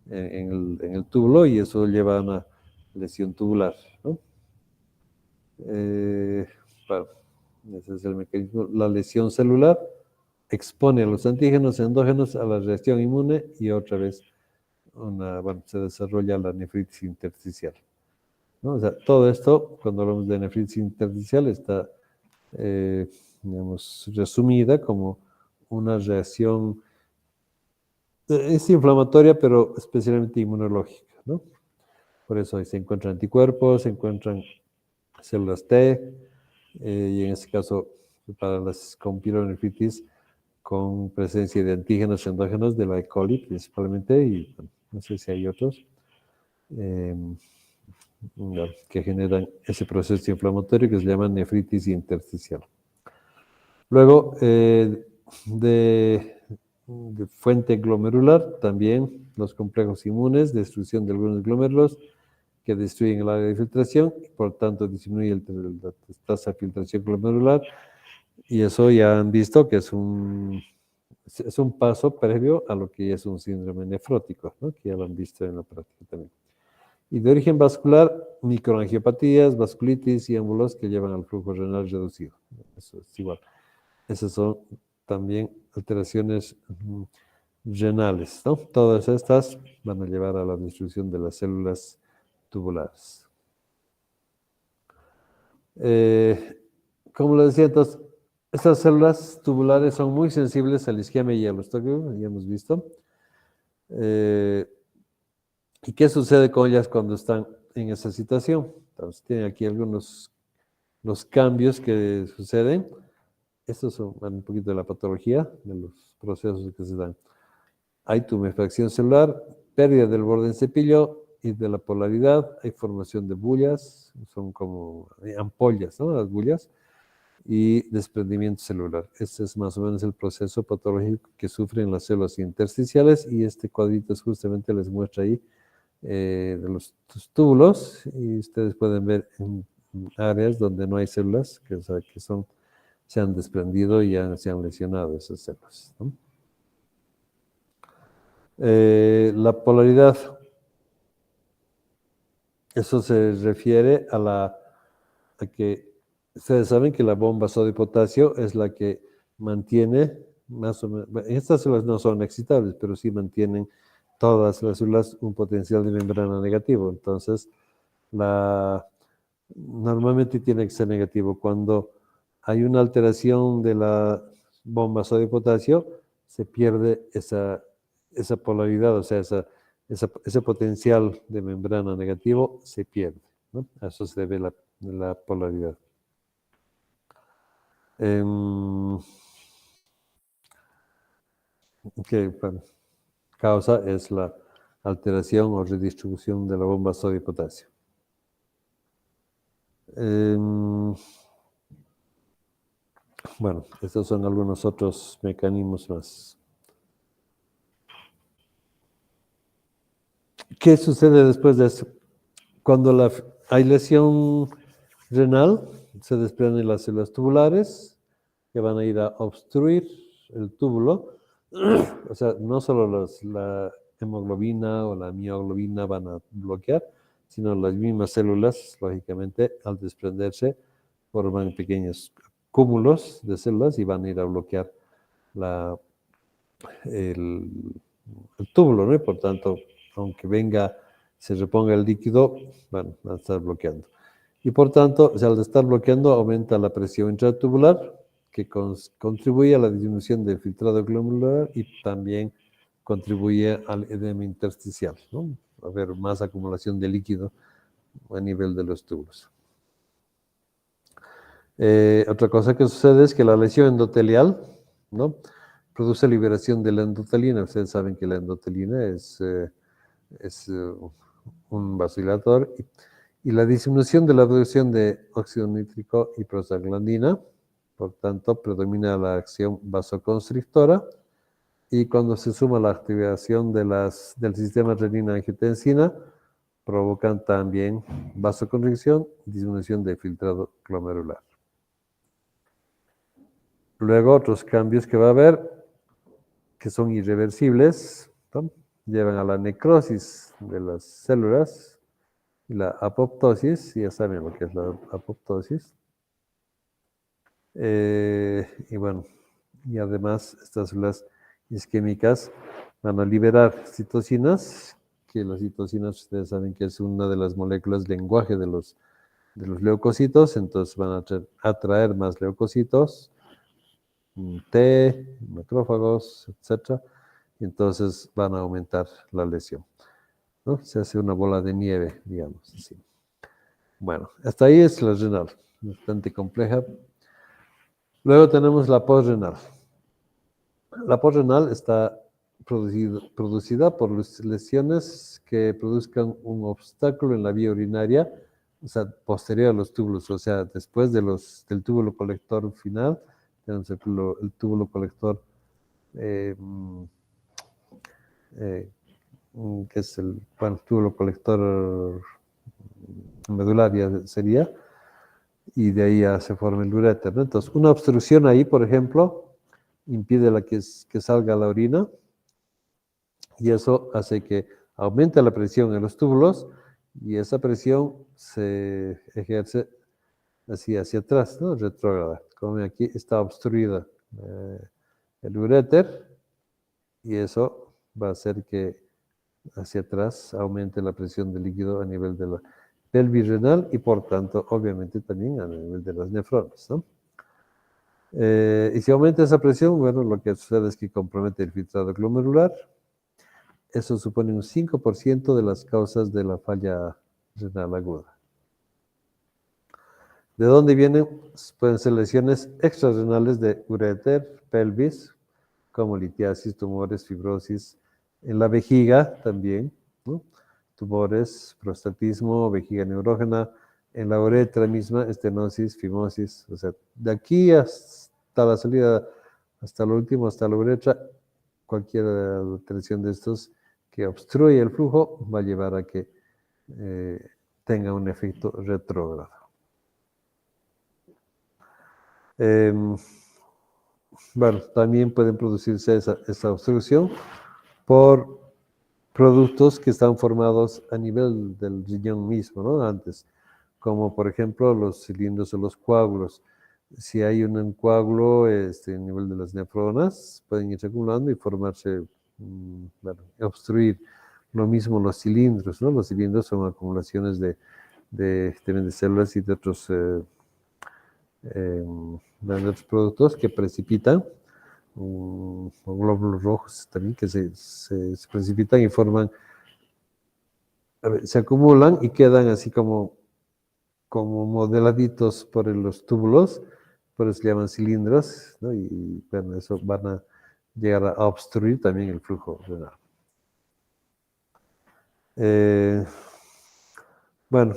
en el túbulo, y eso lleva a una lesión tubular, ¿no? Bueno, ese es el mecanismo. La lesión celular expone a los antígenos endógenos a la reacción inmune y otra vez bueno, se desarrolla la nefritis intersticial, ¿no? O sea, todo esto, cuando hablamos de nefritis intersticial, está, digamos, resumida como una reacción, es inflamatoria, pero especialmente inmunológica, ¿no? Por eso ahí se encuentran anticuerpos, se encuentran células T, y en este caso, para las con pielonefritis, con presencia de antígenos endógenos de la E. coli principalmente, y bueno, no sé si hay otros, que generan ese proceso inflamatorio que se llama nefritis intersticial. Luego, de fuente glomerular, también los complejos inmunes, destrucción de algunos glomérulos que destruyen el área de filtración y por tanto disminuye la tasa de filtración glomerular, y eso ya han visto que es un paso previo a lo que es un síndrome nefrótico, ¿no? Que ya lo han visto en la práctica también. Y de origen vascular, microangiopatías, vasculitis y émbolos que llevan al flujo renal reducido. Eso es igual. Esas son también alteraciones renales, ¿no? Todas estas van a llevar a la destrucción de las células tubulares. Como les decía, entonces, estas células tubulares son muy sensibles al isquemia y al estoquio, ya hemos visto. ¿Y qué sucede con ellas cuando están en esa situación? Entonces, tienen aquí algunos los cambios que suceden. Estos son un poquito de la patología, de los procesos que se dan. Hay tumefacción celular, pérdida del borde en cepillo y de la polaridad, hay formación de bullas, son como ampollas, ¿no? Las bullas, y desprendimiento celular. Este es más o menos el proceso patológico que sufren las células intersticiales, y este cuadrito justamente les muestra ahí de los túbulos, y ustedes pueden ver en áreas donde no hay células, que, o sea, que se han desprendido y se han lesionado esas células, ¿no? La polaridad, eso se refiere a que ustedes saben que la bomba sodio-potasio es la que mantiene, más o menos, estas células no son excitables, pero sí mantienen todas las células un potencial de membrana negativo. Entonces, normalmente tiene que ser negativo. Cuando hay una alteración de la bomba sodio-potasio, se pierde esa polaridad, o sea, ese potencial de membrana negativo se pierde, ¿no? A eso se debe la polaridad. Que bueno, causa es la alteración o redistribución de la bomba sodio-potasio. Bueno, estos son algunos otros mecanismos más. ¿Qué sucede después de eso? Cuando hay lesión renal, se desprenden las células tubulares que van a ir a obstruir el túbulo. O sea, no solo la hemoglobina o la mioglobina van a bloquear, sino las mismas células, lógicamente, al desprenderse, forman pequeños cúmulos de células y van a ir a bloquear el túbulo, ¿no? Y por tanto, aunque se reponga el líquido, bueno, van a estar bloqueando. Y por tanto, al estar bloqueando, aumenta la presión intratubular, que contribuye a la disminución del filtrado glomerular y también contribuye al edema intersticial, ¿no? A haber más acumulación de líquido a nivel de los túbulos. Otra cosa que sucede es que la lesión endotelial, ¿no?, produce liberación de la endotelina. Ustedes saben que la endotelina es un vasodilatador, y la disminución de la producción de óxido nítrico y prostaglandina por tanto predomina la acción vasoconstrictora, y cuando se suma la activación del sistema renina-angiotensina, provocan también vasoconstricción y disminución de filtrado glomerular. Luego, otros cambios que va a haber, que son irreversibles, ¿no? Llevan a la necrosis de las células y la apoptosis. Ya saben lo que es la apoptosis. Y bueno, y además estas células isquémicas van a liberar citocinas, que las citocinas ustedes saben que es una de las moléculas lenguaje de los leucocitos, entonces van a atraer más leucocitos, T, macrófagos, etc. Y entonces van a aumentar la lesión, ¿no? Se hace una bola de nieve, digamos así. Bueno, hasta ahí es la renal, bastante compleja. Luego tenemos la postrenal. La postrenal está producida por lesiones que produzcan un obstáculo en la vía urinaria, o sea, posterior a los túbulos, o sea, después del túbulo colector final, tenemos el túbulo colector, que es el túbulo colector medular sería, y de ahí ya se forma el uréter, ¿no? Entonces, una obstrucción ahí, por ejemplo, impide que salga la orina, y eso hace que aumente la presión en los túbulos, y esa presión se ejerce hacia atrás, ¿no? Retrógrada. Como aquí está obstruida el uréter, y eso va a hacer que hacia atrás aumente la presión del líquido a nivel de la pelvis renal y por tanto, obviamente, también a nivel de las nefronas, ¿no? Y si aumenta esa presión, bueno, lo que sucede es que compromete el filtrado glomerular. Eso supone un 5% de las causas de la falla renal aguda. ¿De dónde vienen? Pueden ser lesiones extrarrenales de uréter, pelvis, como litiasis, tumores, fibrosis, en la vejiga también, ¿no? Tumores, prostatismo, vejiga neurógena, en la uretra misma, estenosis, fimosis, o sea, de aquí hasta la salida, hasta lo último, hasta la uretra, cualquier alteración de estos que obstruye el flujo va a llevar a que tenga un efecto retrógrado. Bueno, también pueden producirse esa obstrucción por productos que están formados a nivel del riñón mismo, ¿no? Antes, como por ejemplo los cilindros o los coágulos. Si hay un coágulo a nivel de las nefronas, pueden ir acumulando y formarse, bueno, obstruir. Lo mismo los cilindros, ¿no? Los cilindros son acumulaciones de células y de otros productos que precipitan, o glóbulos rojos también, que se precipitan y forman, se acumulan y quedan así como modeladitos por los túbulos, por eso se llaman cilindros, ¿no? Y bueno, eso van a llegar a obstruir también el flujo renal. Bueno,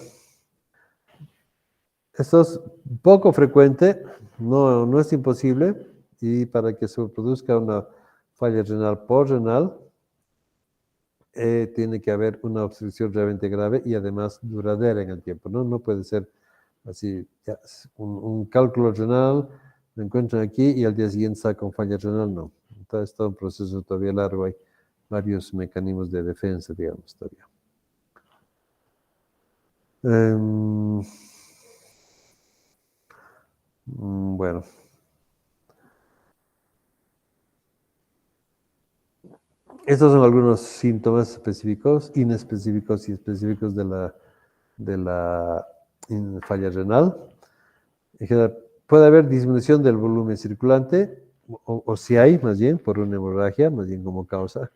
esto es poco frecuente, no es imposible, y para que se produzca una falla renal postrenal, tiene que haber una obstrucción realmente grave y además duradera en el tiempo, ¿no? No puede ser así, ya, un cálculo renal, lo encuentran aquí y al día siguiente sacan falla renal, no. Entonces, es todo un proceso todavía largo, hay varios mecanismos de defensa, digamos, todavía. Bueno. Estos son algunos síntomas específicos, inespecíficos y específicos de la falla renal. En general, puede haber disminución del volumen circulante, o si hay, más bien, por una hemorragia, más bien como causa,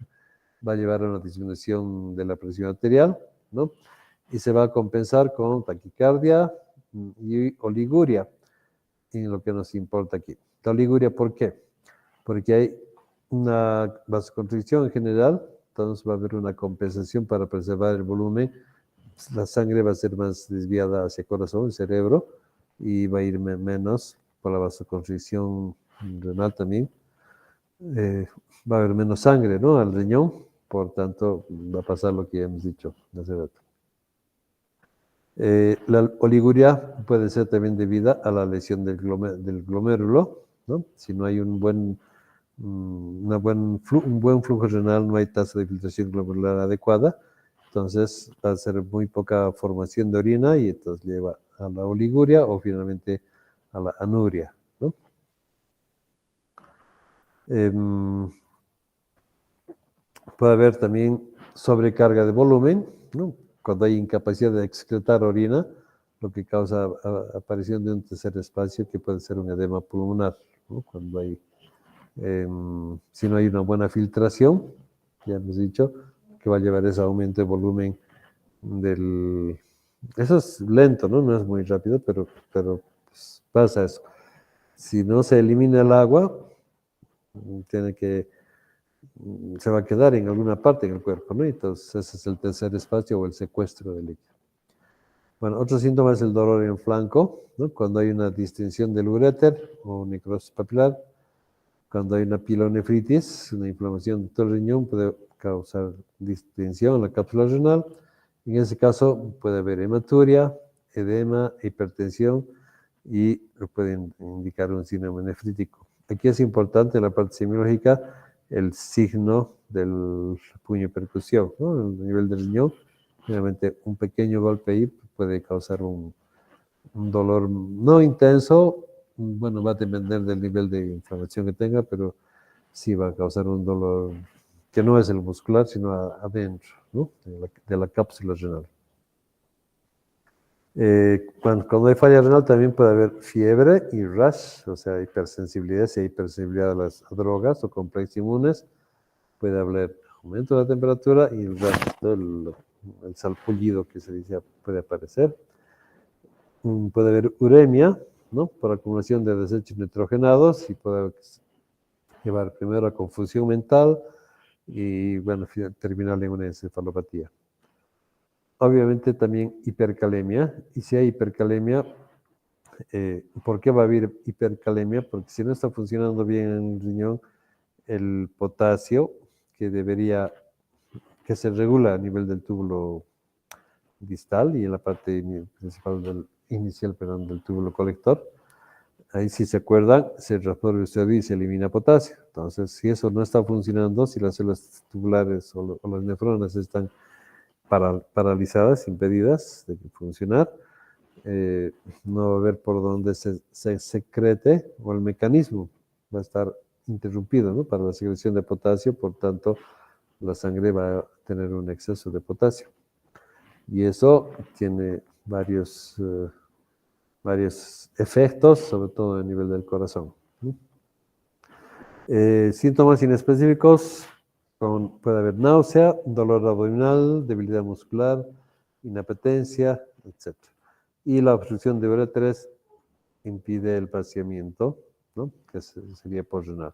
va a llevar a una disminución de la presión arterial, ¿no? Y se va a compensar con taquicardia y oliguria, en lo que nos importa aquí. La oliguria, ¿por qué? Porque hay una vasoconstricción en general, entonces va a haber una compensación para preservar el volumen, la sangre va a ser más desviada hacia el corazón, el cerebro, y va a ir menos por la vasoconstricción renal también, va a haber menos sangre, ¿no?, al riñón, por tanto va a pasar lo que ya hemos dicho hace rato. La oliguria puede ser también debida a la lesión del glomérulo, ¿no? Si no hay un buen flujo renal, no hay tasa de filtración glomerular adecuada, entonces va a ser muy poca formación de orina y entonces lleva a la oliguria o finalmente a la anuria, ¿no? Puede haber también sobrecarga de volumen, ¿no? Cuando hay incapacidad de excretar orina, lo que causa aparición de un tercer espacio que puede ser un edema pulmonar, ¿no? Cuando hay, si no hay una buena filtración, ya hemos dicho, que va a llevar ese aumento de volumen del... Eso es lento, ¿no? No es muy rápido, pero pues, pasa eso. Si no se elimina el agua, se va a quedar en alguna parte en el cuerpo, ¿no? Entonces ese es el tercer espacio o el secuestro del líquido. Bueno, otro síntoma es el dolor en el flanco, ¿no? Cuando hay una distensión del uréter o necrosis papilar, cuando hay una pielonefritis, una inflamación de todo el riñón, puede causar distensión en la cápsula renal. En ese caso puede haber hematuria, edema, hipertensión y puede indicar un síndrome nefrítico. Aquí es importante en la parte semiológica el signo del puño de percusión, ¿no? El nivel del riñón, generalmente un pequeño golpe ahí puede causar un dolor no intenso, bueno, va a depender del nivel de inflamación que tenga, pero sí va a causar un dolor que no es el muscular, sino adentro, ¿no?, de la cápsula renal. Cuando hay falla renal también puede haber fiebre y rash, o sea, hipersensibilidad, si hay hipersensibilidad a las drogas o complejos inmunes, puede haber aumento de la temperatura y el rash, el salpullido que se dice puede aparecer. Puede haber uremia, ¿no?, por acumulación de desechos nitrogenados y puede llevar primero a confusión mental y, bueno, terminar en una encefalopatía. Obviamente también hipercalemia, y si hay hipercalemia, ¿por qué va a haber hipercalemia? Porque si no está funcionando bien en el riñón, el potasio que se regula a nivel del túbulo distal y en la parte principal inicial del túbulo colector, ahí, si se acuerdan, se reabsorbe sodio y se elimina potasio. Entonces, si eso no está funcionando, si las células tubulares o las nefronas están paralizadas, impedidas de funcionar, no va a haber por dónde se secrete, o el mecanismo va a estar interrumpido, ¿no?, para la secreción de potasio, por tanto, la sangre va a tener un exceso de potasio. Y eso tiene varios efectos, sobre todo a nivel del corazón, ¿no? Síntomas inespecíficos, puede haber náusea, dolor abdominal, debilidad muscular, inapetencia, etc. Y la obstrucción de uréteres impide el vaciamiento, ¿no?, que sería posrenal.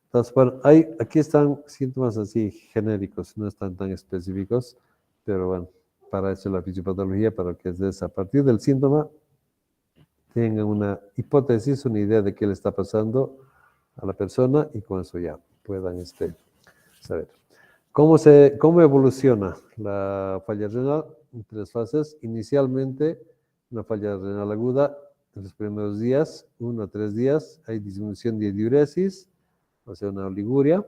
Entonces, bueno, aquí están síntomas así genéricos, no están tan específicos, pero bueno, para eso la fisiopatología, para que es a partir del síntoma tengan una hipótesis, una idea de qué le está pasando a la persona y con eso ya puedan saber. ¿Cómo evoluciona la falla renal? En 3 fases. Inicialmente, una falla renal aguda, en los primeros días, 1 a 3 días, hay disminución de diuresis, o sea, una oliguria.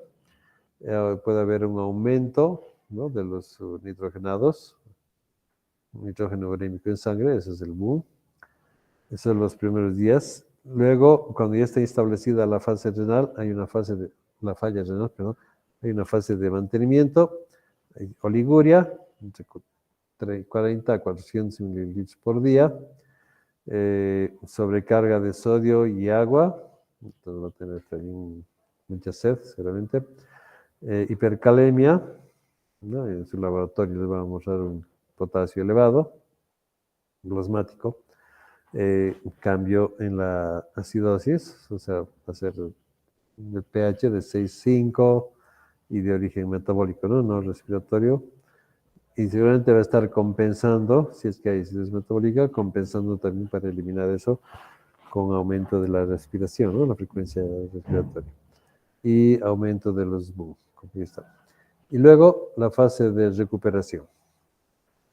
Puede haber un aumento, ¿no?, de los nitrogenados, nitrógeno urémico en sangre, ese es el boom. Esos son los primeros días. Luego, cuando ya está establecida la fase renal, la falla renal, perdón, hay una fase de mantenimiento, hay oliguria, entre 40 a 400 mililitros por día, sobrecarga de sodio y agua, entonces va a tener también mucha sed, seguramente. Hipercalemia, ¿no?, en su laboratorio les van a mostrar un potasio elevado, plasmático. Cambio en la acidosis, o sea, va a ser de pH de 6,5 y de origen metabólico, no respiratorio. Y seguramente va a estar compensando, si es que hay acidosis metabólica, compensando también para eliminar eso con aumento de la respiración, ¿no? La frecuencia respiratoria. Y aumento de los BU, como ya está. Y luego la fase de recuperación.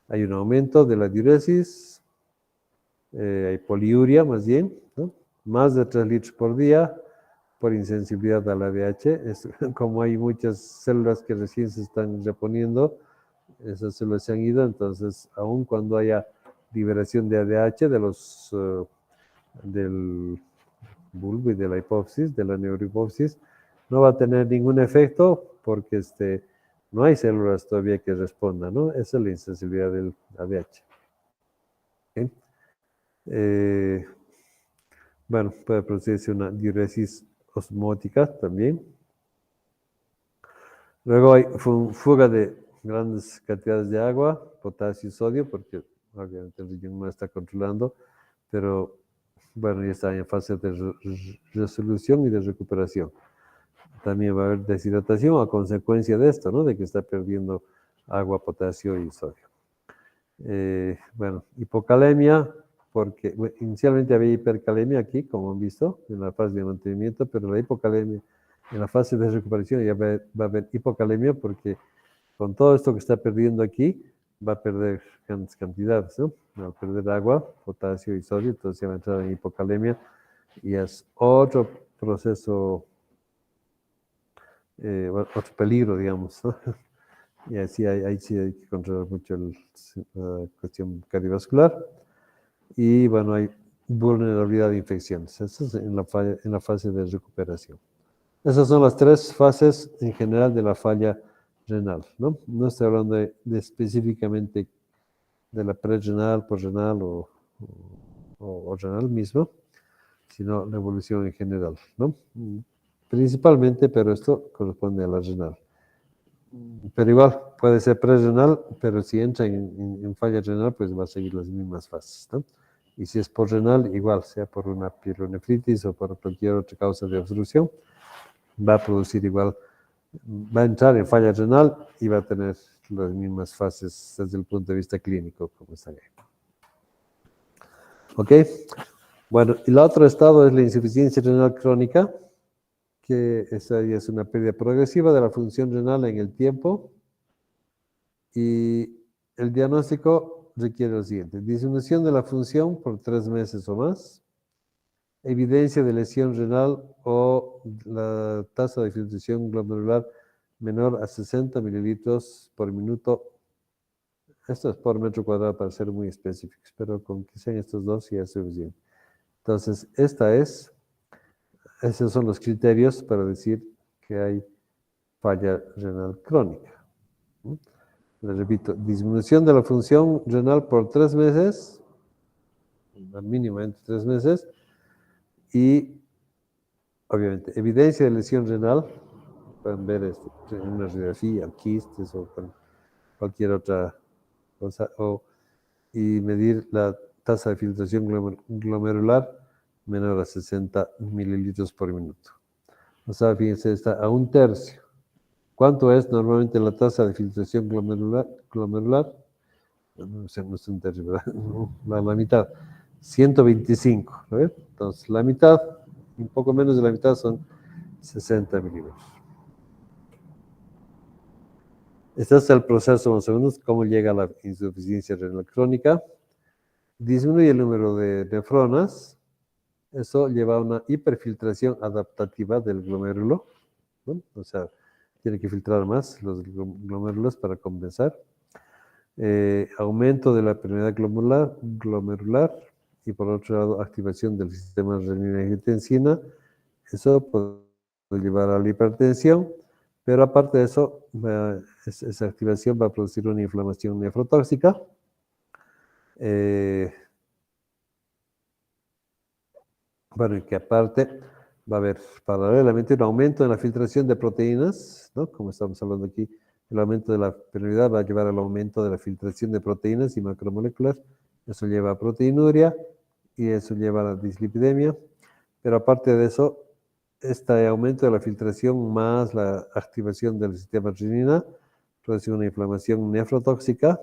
Hay un aumento de la diuresis, hay poliuria más bien, ¿no? Más de 3 litros por día por insensibilidad al ADH. Como hay muchas células que recién se están reponiendo, esas células se han ido, entonces aun cuando haya liberación de ADH del bulbo y de la hipófisis, de la neurohipófisis, no va a tener ningún efecto porque no hay células todavía que respondan, ¿no? Esa es la insensibilidad del ADH. ¿Okay? Bueno, puede producirse una diuresis osmótica también. Luego hay fuga de grandes cantidades de agua, potasio y sodio, porque obviamente el riñón no está controlando, pero bueno, ya está en fase de resolución y de recuperación. También va a haber deshidratación a consecuencia de esto, ¿no? De que está perdiendo agua, potasio y sodio. Bueno, hipocalemia, porque inicialmente había hipercalemia aquí, como han visto, en la fase de mantenimiento, pero la hipocalemia, en la fase de recuperación ya va a haber hipocalemia porque con todo esto que está perdiendo aquí, va a perder grandes cantidades, ¿no? Va a perder agua, potasio y sodio, entonces ya va a entrar en hipocalemia y es otro proceso, otro peligro, digamos, ¿no? Y así ahí sí hay que controlar mucho la cuestión cardiovascular. Y bueno, hay vulnerabilidad de infecciones. Eso es en la fase de recuperación. Esas son las 3 fases en general de la falla renal, ¿no? No estoy hablando de específicamente de la prerrenal, posrenal o renal mismo, sino la evolución en general, ¿no? Principalmente, pero esto corresponde a la renal. Pero igual, puede ser prerrenal, pero si entra en falla renal, pues va a seguir las mismas fases, ¿no? Y si es porrenal, igual, sea por una pielonefritis o por cualquier otra causa de obstrucción, va a producir igual, va a entrar en falla renal y va a tener las mismas fases desde el punto de vista clínico, como está ahí. ¿Ok? Bueno, y el otro estado es la insuficiencia renal crónica, que esa ya es una pérdida progresiva de la función renal en el tiempo. Y el diagnóstico requiere lo siguiente: disminución de la función por 3 meses o más, evidencia de lesión renal o la tasa de filtración glomerular menor a 60 mililitros por minuto. Esto es por metro cuadrado para ser muy específicos, pero con que sean estos dos ya es suficiente. Entonces, esos son los criterios para decir que hay falla renal crónica. Les repito, disminución de la función renal por 3 meses, mínimamente 3 meses, y obviamente evidencia de lesión renal, pueden ver en una radiografía, quistes o cualquier otra cosa, y medir la tasa de filtración glomerular menor a 60 mililitros por minuto. O sea, fíjense, está a 1/3. ¿Cuánto es normalmente la tasa de filtración glomerular? No es 1/3, ¿verdad? La mitad. 125, ¿no ven? Entonces, la mitad, un poco menos de la mitad son 60 mililitros. Este es el proceso, más o menos, cómo llega a la insuficiencia renal crónica. Disminuye el número de nefronas. Eso lleva a una hiperfiltración adaptativa del glomérulo, ¿no? O sea, tiene que filtrar más los glomérulos para compensar. Aumento de la permeabilidad glomerular y por otro lado activación del sistema renina-angiotensina. Eso puede llevar a la hipertensión, pero aparte de eso, esa activación va a producir una inflamación nefrotóxica. Bueno, y que aparte va a haber paralelamente un aumento en la filtración de proteínas, ¿no? Como estamos hablando aquí, el aumento de la permeabilidad va a llevar al aumento de la filtración de proteínas y macromoléculas. Eso lleva a proteinuria y eso lleva a la dislipidemia. Pero aparte de eso, este aumento de la filtración más la activación del sistema renina produce una inflamación nefrotóxica.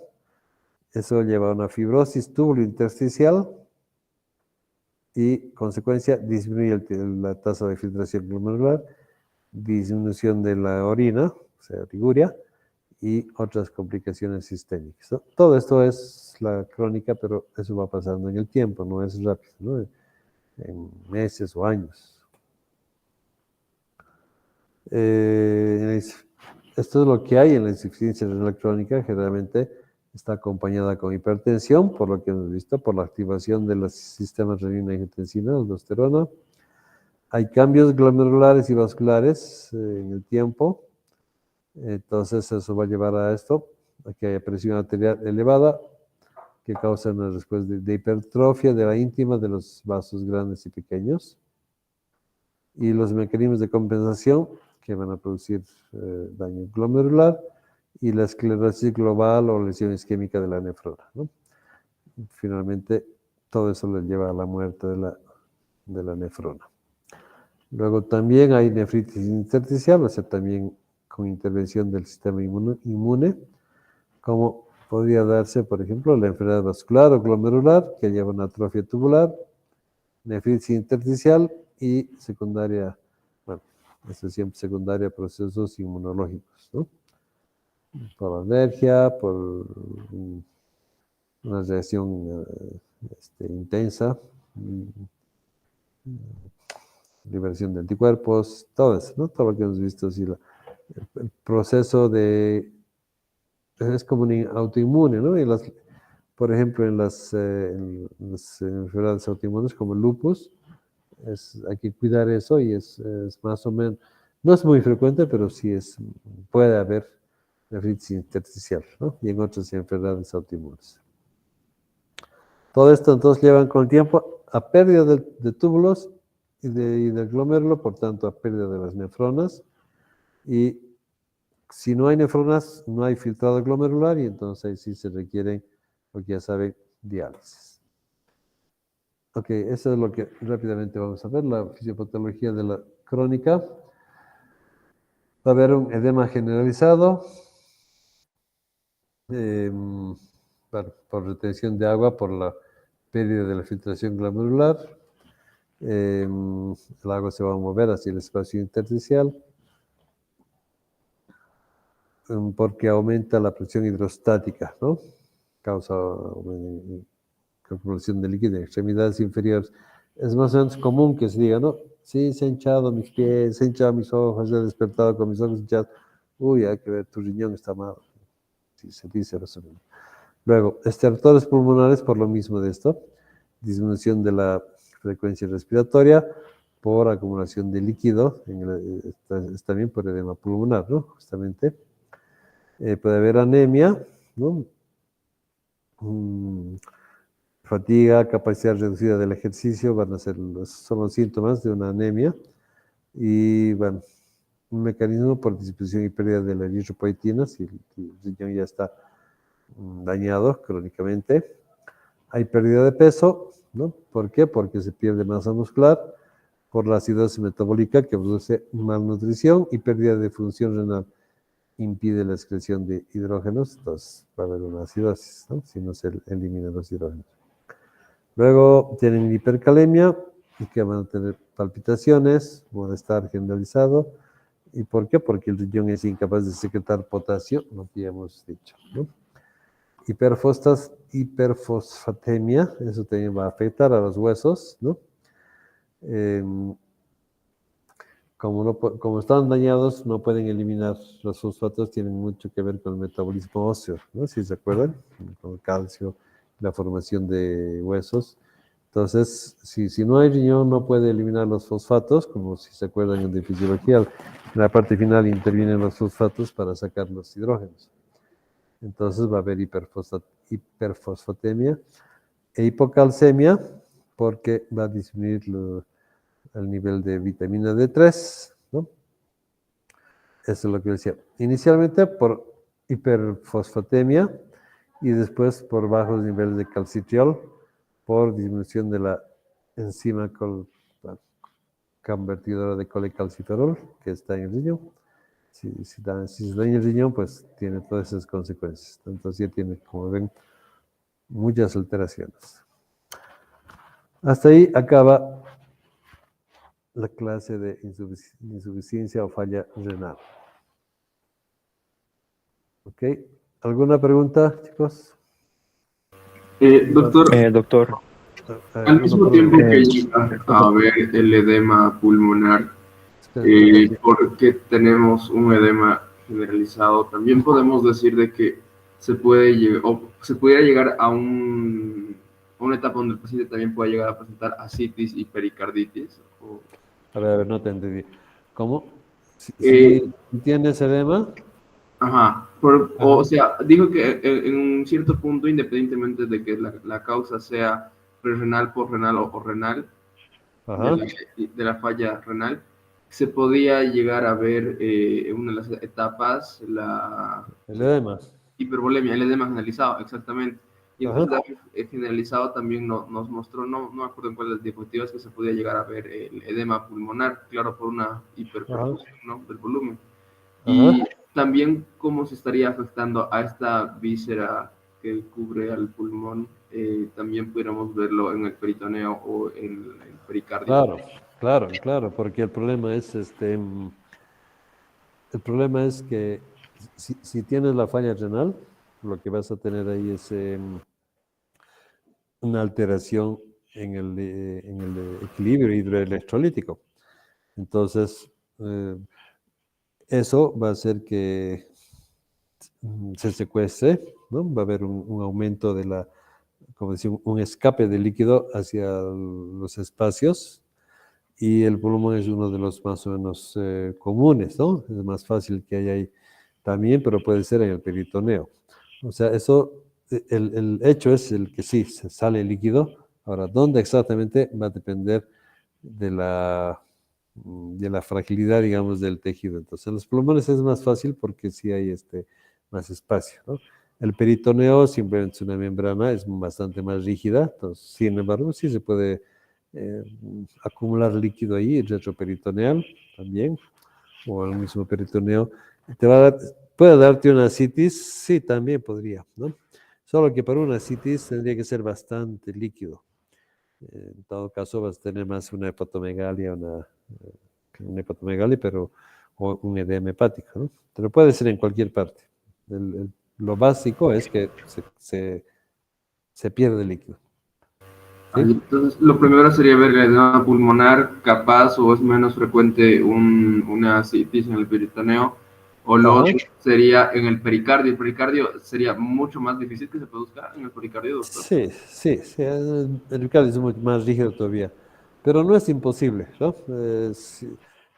Eso lleva a una fibrosis tubulointersticial. y consecuencia disminuye la tasa de filtración glomerular, disminución de la orina, o sea, oliguria, y otras complicaciones sistémicas, ¿no? Todo esto es la crónica, pero eso va pasando en el tiempo, no es rápido, ¿no? En meses o años. Esto es lo que hay en la insuficiencia renal crónica, generalmente está acompañada con hipertensión, por lo que hemos visto, por la activación de los sistemas renina-angiotensina, aldosterona. Hay cambios glomerulares y vasculares en el tiempo, entonces eso va a llevar a esto, a que haya presión arterial elevada, que causa una respuesta de hipertrofia de la íntima de los vasos grandes y pequeños, y los mecanismos de compensación que van a producir daño glomerular, y la esclerosis global o lesión isquémica de la nefrona, ¿no? Finalmente, todo eso le lleva a la muerte de la nefrona. Luego también hay nefritis intersticial, o sea, también con intervención del sistema inmune, como podría darse, por ejemplo, la enfermedad vascular o glomerular, que lleva una atrofia tubular, nefritis intersticial y secundaria, bueno, esto es siempre secundaria a procesos inmunológicos, ¿no? Por alergia, por una reacción intensa, liberación de anticuerpos, todo eso, ¿no? Todo lo que hemos visto, así, el proceso es como un autoinmune, ¿no? Y por ejemplo, en las enfermedades autoinmunes como el lupus, hay que cuidar eso y es más o menos, no es muy frecuente, pero sí puede haber nefritis intersticial, ¿no? Y en otras enfermedades autoinmunes. Todo esto entonces llevan con el tiempo a pérdida de túbulos y del glomérulo, por tanto a pérdida de las nefronas, y si no hay nefronas, no hay filtrado glomerular, y entonces ahí sí se requieren, lo que ya saben, diálisis. Ok, eso es lo que rápidamente vamos a ver, la fisiopatología de la crónica. Va a haber un edema generalizado, por retención de agua, por la pérdida de la filtración glomerular. El agua se va a mover hacia el espacio intersticial, porque aumenta la presión hidrostática, ¿no? Causa acumulación de líquido en extremidades inferiores. Es más o menos común que se diga, ¿no? Sí, se han hinchado mis pies, se han hinchado mis ojos, he despertado con mis ojos hinchados. Uy, hay que ver, tu riñón está mal. Sí, se dice eso. Luego, estertores pulmonares por lo mismo de esto, disminución de la frecuencia respiratoria por acumulación de líquido, es también por edema pulmonar, ¿no? Justamente. Puede haber anemia, ¿no? Fatiga, capacidad reducida del ejercicio, son los síntomas de una anemia. Y bueno, un mecanismo por disminución y pérdida de la eritropoyetina, si el riñón ya está dañado crónicamente. Hay pérdida de peso, ¿no? ¿Por qué? Porque se pierde masa muscular, por la acidosis metabólica que produce malnutrición, y pérdida de función renal impide la excreción de hidrógenos, entonces va a haber una acidosis, ¿no? Si no se eliminan los hidrógenos. Luego tienen hipercalemia, y que van a tener palpitaciones, malestar generalizado. ¿Y por qué? Porque el riñón es incapaz de secretar potasio, lo que ya hemos dicho, ¿no? Hiperfosfatemia, eso también va a afectar a los huesos, ¿no? Como están dañados, no pueden eliminar los fosfatos, tienen mucho que ver con el metabolismo óseo, ¿no? Si se acuerdan, con el calcio, la formación de huesos. Entonces, si no hay riñón, no puede eliminar los fosfatos, como si se acuerdan de fisiología, en la parte final intervienen los fosfatos para sacar los hidrógenos. Entonces va a haber hiperfosfatemia e hipocalcemia, porque va a disminuir el nivel de vitamina D3, ¿no? Eso es lo que decía. Inicialmente por hiperfosfatemia y después por bajos niveles de calcitriol, por disminución de la enzima convertidora de colecalciferol que está en el riñón. Si se daña el riñón, pues tiene todas esas consecuencias. Entonces ya tiene, como ven, muchas alteraciones. Hasta ahí acaba la clase de insuficiencia o falla renal. ¿Ok? ¿Alguna pregunta, chicos? Doctor, Doctor, al mismo tiempo perdón. que llega a haber el edema pulmonar, Espera. porque tenemos un edema generalizado, también podemos decir de que se puede llegar, o se pudiera llegar a una etapa donde el paciente también pueda llegar a presentar ascitis y pericarditis. A ver, no te entendí. ¿Cómo? Eh, Si tienes edema, Ajá, ajá, o sea, dijo que en un cierto punto, independientemente de que la causa sea prerrenal, posrenal o renal, de ajá, la falla renal, se podía llegar a ver en una de las etapas la el edema, hipervolemia, el edema generalizado, exactamente. Y el ajá, edema generalizado también nos mostró, no me acuerdo en cuál de las diapositivas, que se podía llegar a ver el edema pulmonar, claro, por una ajá, hiperperfusión, ¿no?, del volumen. ajá. Y también cómo se estaría afectando a esta víscera que cubre al pulmón, también pudiéramos verlo en el peritoneo o en el pericardio. Claro, porque el problema es el problema es que si tienes la falla renal, lo que vas a tener ahí es una alteración en el equilibrio hidroelectrolítico. Entonces, eh, eso va a hacer que se secuestre, ¿no? Va a haber un aumento de la, como decir, un escape de líquido hacia los espacios y el pulmón es uno de los más o menos comunes, ¿no? Es más fácil que haya ahí también, pero puede ser en el peritoneo. O sea, eso, el hecho es el que sí, se sale líquido. Ahora, ¿dónde exactamente? Va a depender de la fragilidad, digamos, del tejido. Entonces, en los pulmones es más fácil porque sí hay más espacio, ¿no? El peritoneo simplemente es una membrana, es bastante más rígida, entonces, sin embargo, sí se puede eh, acumular líquido ahí, retroperitoneal también, o el mismo peritoneo. ¿Puede darte una citis? Sí, también podría, ¿no? Solo que para una citis tendría que ser bastante líquido. En todo caso, vas a tener más una hepatomegalia, pero o un edema hepático, ¿no? Pero puede ser en cualquier parte. Lo básico es que se pierde líquido. ¿Sí? Entonces, lo primero sería ver el edema pulmonar, capaz o es menos frecuente una citis en el peritoneo, o lo Ajá. otro sería en el pericardio. El pericardio sería mucho más difícil que se produzca en el pericardio, doctor. Sí, el pericardio es mucho más rígido todavía, pero no es imposible, ¿no?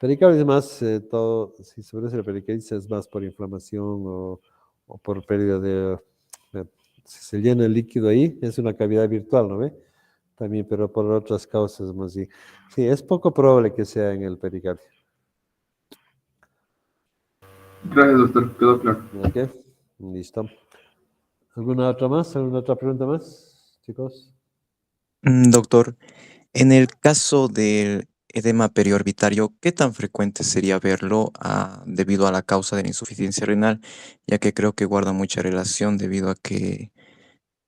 Pericardio es más, si se produce la pericarditis es más por inflamación o por pérdida si se llena el líquido ahí, es una cavidad virtual, ¿no ve? También, pero por otras causas más sí. Sí, es poco probable que sea en el pericardio. Gracias, doctor, quedó claro. ¿Ok? Listo. ¿Alguna otra más? ¿Alguna otra pregunta más, chicos? Doctor, en el caso del edema periorbitario, ¿qué tan frecuente sería verlo debido a la causa de la insuficiencia renal? Ya que creo que guarda mucha relación debido a que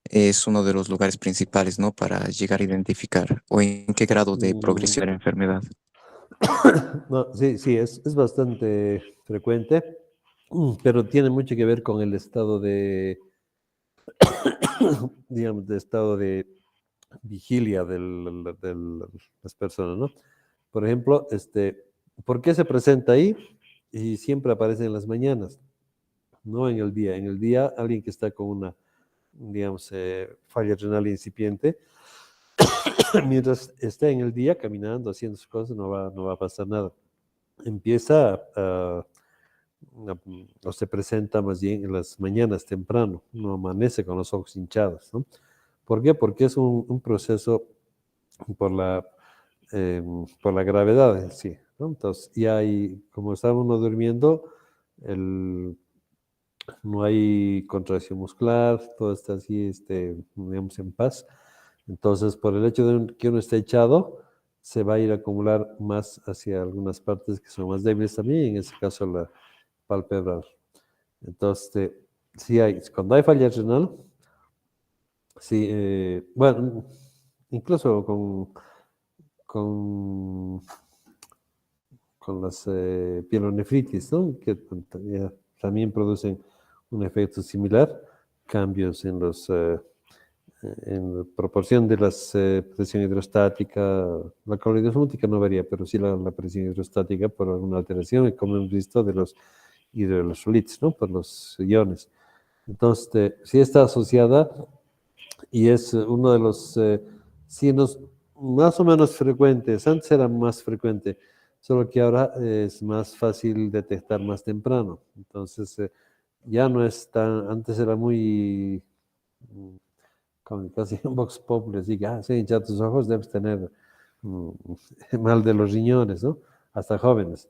es uno de los lugares principales, ¿no? Para llegar a identificar o en qué grado de Mm, progresión de la enfermedad. No, sí, es bastante frecuente, pero tiene mucho que ver con el estado digamos, de estado de vigilia de las personas, ¿no? Por ejemplo, ¿por qué se presenta ahí? Y siempre aparece en las mañanas, no en el día. En el día, alguien que está con una, digamos, falla renal incipiente, mientras esté en el día caminando, haciendo sus cosas, no va a pasar nada. Empieza o se presenta más bien en las mañanas temprano, no amanece con los ojos hinchados, ¿no? ¿Por qué? Porque es un proceso por eh, por la gravedad en sí, ¿no? Entonces, como está uno durmiendo, el, no hay contracción muscular, todo está así, digamos, en paz. Entonces, por el hecho de que uno esté echado, se va a ir a acumular más hacia algunas partes que son más débiles también, en ese caso la palpebral. Entonces, cuando hay falla renal, sí, bueno, incluso con, con las pielonefritis, ¿no? Que también producen un efecto similar, cambios en la proporción de la presión hidrostática. La clorhidrosis osmótica no varía, pero sí la presión hidrostática por alguna alteración, como hemos visto, de los hidroelectrolitos, ¿no? Por los iones. Entonces, sí está asociada y es uno de los signos más o menos frecuentes. Antes era más frecuente, solo que ahora es más fácil detectar más temprano. Entonces, ya no es tan, antes era muy, como casi un vox populi, así que, sí, hincha tus ojos, debes tener mal de los riñones, ¿no? Hasta jóvenes,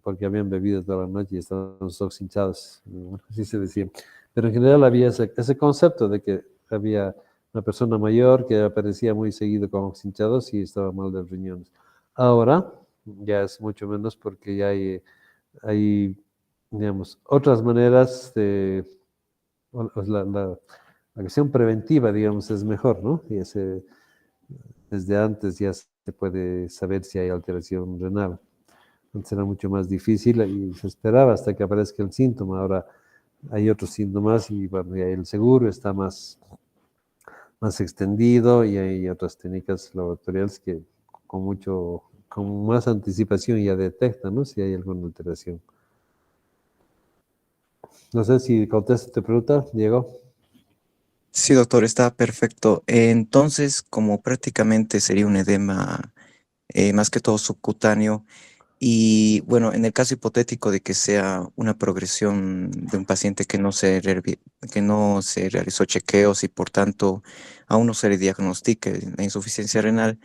porque habían bebido toda la noche y estaban los ojos hinchados, así se decía. Pero en general había ese concepto de que había una persona mayor que aparecía muy seguido con ojos hinchados y estaba mal de los riñones. Ahora ya es mucho menos porque ya hay digamos, otras maneras de, la acción preventiva, digamos, es mejor, ¿no? Y desde antes ya se puede saber si hay alteración renal. Antes era mucho más difícil y se esperaba hasta que aparezca el síntoma. Ahora hay otros síntomas y bueno, ya el seguro está más extendido y hay otras técnicas laboratoriales que con más anticipación ya detectan, ¿no? Si hay alguna alteración. No sé si contesta tu pregunta, Diego. Sí, doctor, está perfecto. Entonces, como prácticamente sería un edema más que todo subcutáneo, y bueno, en el caso hipotético de que sea una progresión de un paciente que no se realizó chequeos y por tanto aún no se le diagnostique la insuficiencia renal,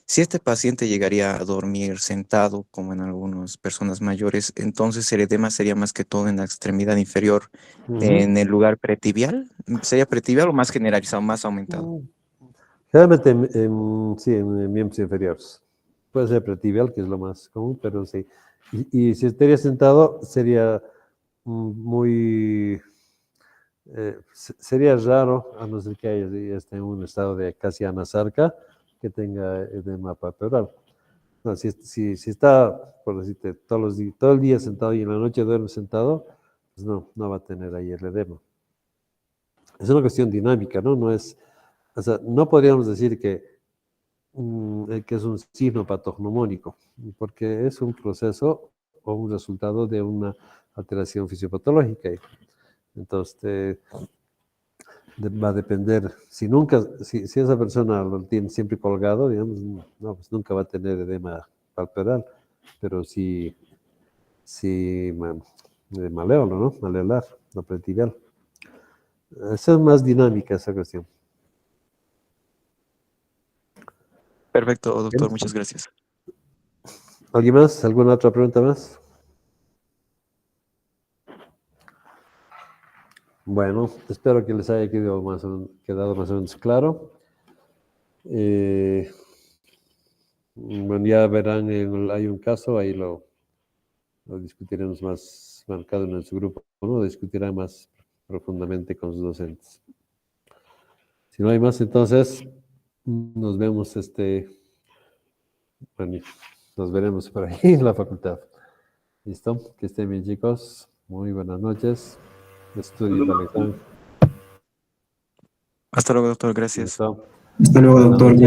si este paciente llegaría a dormir sentado, como en algunas personas mayores, entonces el edema sería más que todo en la extremidad inferior, en el lugar pretibial. ¿Sería pretibial o más generalizado, más aumentado? Generalmente sí, en miembros inferiores. Puede ser pretibial, que es lo más común, pero sí. Y si estaría sentado, sería muy... sería raro, a no ser que esté en un estado de casi anasarca, que tenga edema palpebral. No, si está, por decirte, todo el día sentado y en la noche duerme sentado, pues no va a tener ahí el edema. Es una cuestión dinámica, ¿no? No es, o sea, no podríamos decir que es un signo patognomónico, porque es un proceso o un resultado de una alteración fisiopatológica. Entonces, va a depender, si esa persona lo tiene siempre colgado, digamos, no, pues nunca va a tener edema palpebral, pero de maleolo, ¿no? Maleolar, no pretibial. Esa es más dinámica esa cuestión. Perfecto, doctor, Bien. muchas gracias. ¿Alguien más? ¿Alguna otra pregunta más? Bueno, espero que les haya quedado más o menos claro. Bueno, ya verán, hay un caso, ahí lo discutiremos más marcado en su grupo, ¿no? Discutirá más profundamente con sus docentes. Si no hay más, entonces nos vemos, bueno, nos veremos por ahí en la facultad. ¿Listo? Que estén bien, chicos. Muy buenas noches. Estudio para el examen. Hasta luego, doctor, gracias. ¿Listo? Hasta luego, Buenas doctor. noches.